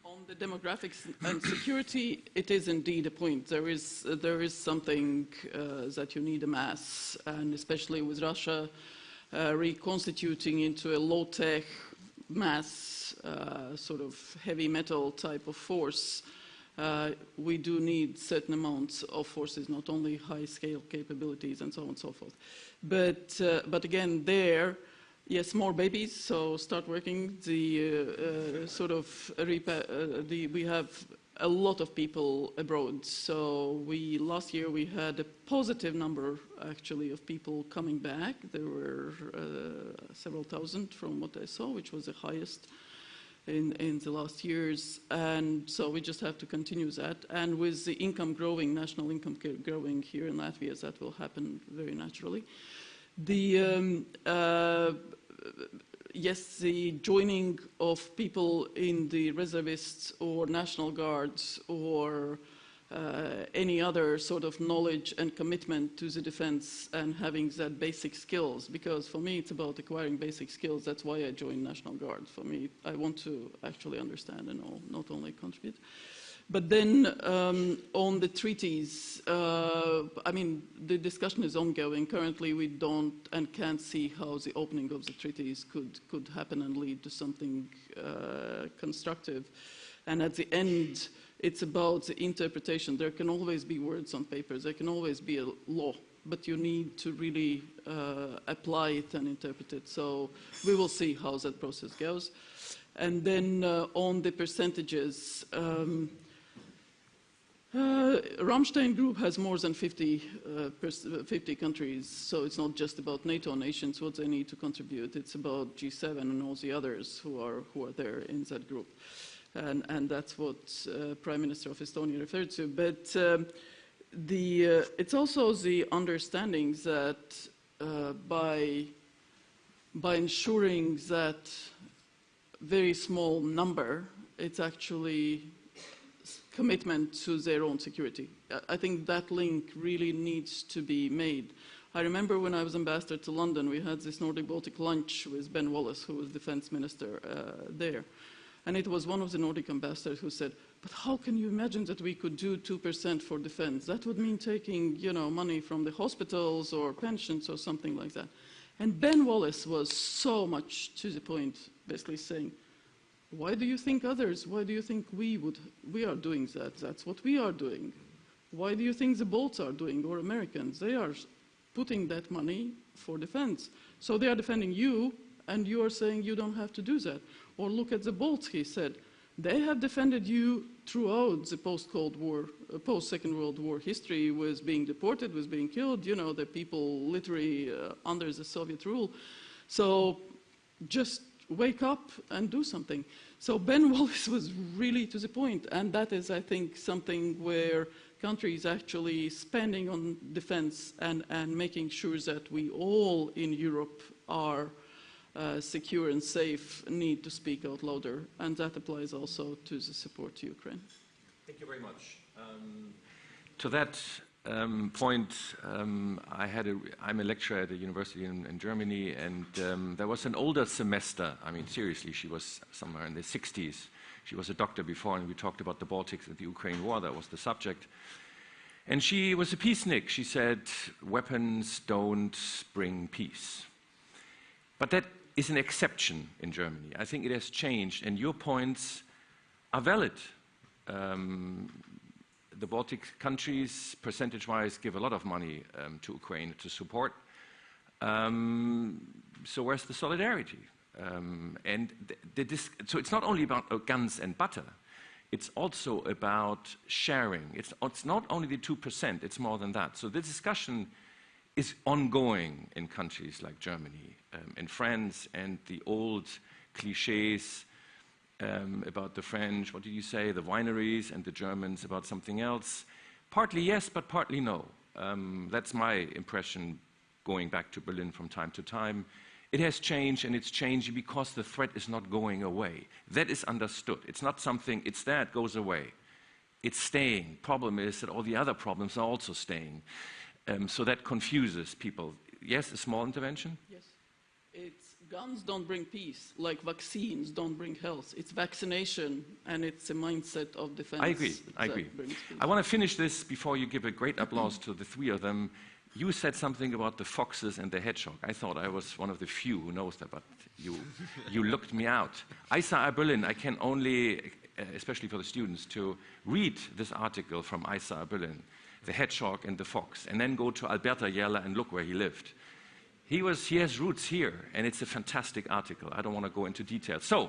On the demographics and security, it is indeed a point. There is something that you need a mass, and especially with Russia reconstituting into a low-tech mass, sort of heavy metal type of force. We do need certain amounts of forces, not only high-scale capabilities and so on and so forth. But again, there. Yes, more babies, so start working. We have a lot of people abroad. So last year we had a positive number, actually, of people coming back. There were several thousand from what I saw, which was the highest in the last years. And so we just have to continue that. And with the income growing, national income growing here in Latvia, that will happen very naturally. Yes, the joining of people in the reservists or National Guards or any other sort of knowledge and commitment to the defense and having that basic skills, because for me it's about acquiring basic skills. That's why I joined National Guard. For me, I want to actually understand and know, not only contribute. But then on the treaties, I mean, the discussion is ongoing. Currently, we don't and can't see how the opening of the treaties could happen and lead to something constructive. And at the end, it's about the interpretation. There can always be words on papers. There can always be a law, but you need to really apply it and interpret it. So we will see how that process goes. And then on the percentages, Rammstein Group has more than 50 countries, so it's not just about NATO nations, what they need to contribute. It's about G7 and all the others who are there in that group. And that's what Prime Minister of Estonia referred to. But it's also the understanding that by ensuring that very small number, it's actually commitment to their own security. I think that link really needs to be made. I remember when I was ambassador to London, we had this Nordic-Baltic lunch with Ben Wallace, who was defense minister there. And it was one of the Nordic ambassadors who said, but how can you imagine that we could do 2% for defense? That would mean taking, money from the hospitals or pensions or something like that. And Ben Wallace was so much to the point, basically saying, why do you think others? Why do you think we are doing that? That's what we are doing. Why do you think the Balts are doing, or Americans? They are putting that money for defense. So they are defending you, and you are saying you don't have to do that. Or look at the Balts, he said. They have defended you throughout the post-Cold War, post-Second World War history, with being deported, with being killed, the people literally under the Soviet rule. So just wake up and do something. So Ben Wallace was really to the point, and that is, I think, something where countries actually spending on defense and making sure that we all in Europe are secure and safe need to speak out louder, and that applies also to the support to Ukraine. Thank you very much. To that point, I'm a lecturer at a university in Germany, and there was an older semester. I mean, seriously, she was somewhere in the 60s. She was a doctor before, and we talked about the Baltics and the Ukraine war. That was the subject. And she was a peacenik. She said, weapons don't bring peace. But that is an exception in Germany. I think it has changed, and your points are valid. The Baltic countries, percentage-wise, give a lot of money to Ukraine to support. So where's the solidarity? So it's not only about guns and butter. It's also about sharing. It's not only the 2%, it's more than that. So the discussion is ongoing in countries like Germany and France, and the old cliches about the French, what did you say, the wineries, and the Germans about something else. Partly yes, but partly no. That's my impression going back to Berlin from time to time. It has changed, and it's changing because the threat is not going away. That is understood. It's not something, it's there, it goes away. It's staying. Problem is that all the other problems are also staying. So that confuses people. Yes, a small intervention? Yes. It's guns don't bring peace, like vaccines don't bring health. It's vaccination, and it's a mindset of defense. I agree. I want to finish this before you give a great applause to the three of them. You said something about the foxes and the hedgehog. I thought I was one of the few who knows that, but you looked me out. ISA Berlin, I can only, especially for the students, to read this article from ISA Berlin, the hedgehog and the fox, and then go to Alberta Jella and look where he lived. He has roots here, and it's a fantastic article. I don't want to go into detail. So,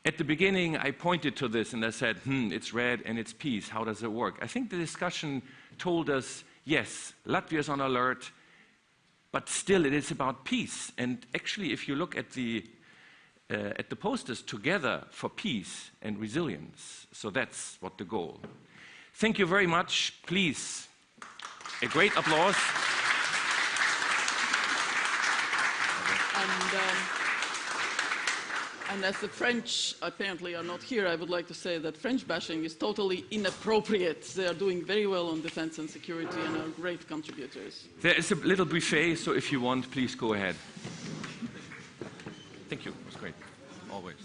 at the beginning, I pointed to this and I said, it's red and it's peace. How does it work? I think the discussion told us, yes, Latvia is on alert, but still it is about peace. And actually, if you look at the posters, Together for Peace and Resilience. So that's what the goal. Thank you very much. Please, a great applause. And as the French apparently are not here, I would like to say that French bashing is totally inappropriate. They are doing very well on defense and security and are great contributors. There is a little buffet, so if you want, please go ahead. Thank you. It was great. Always.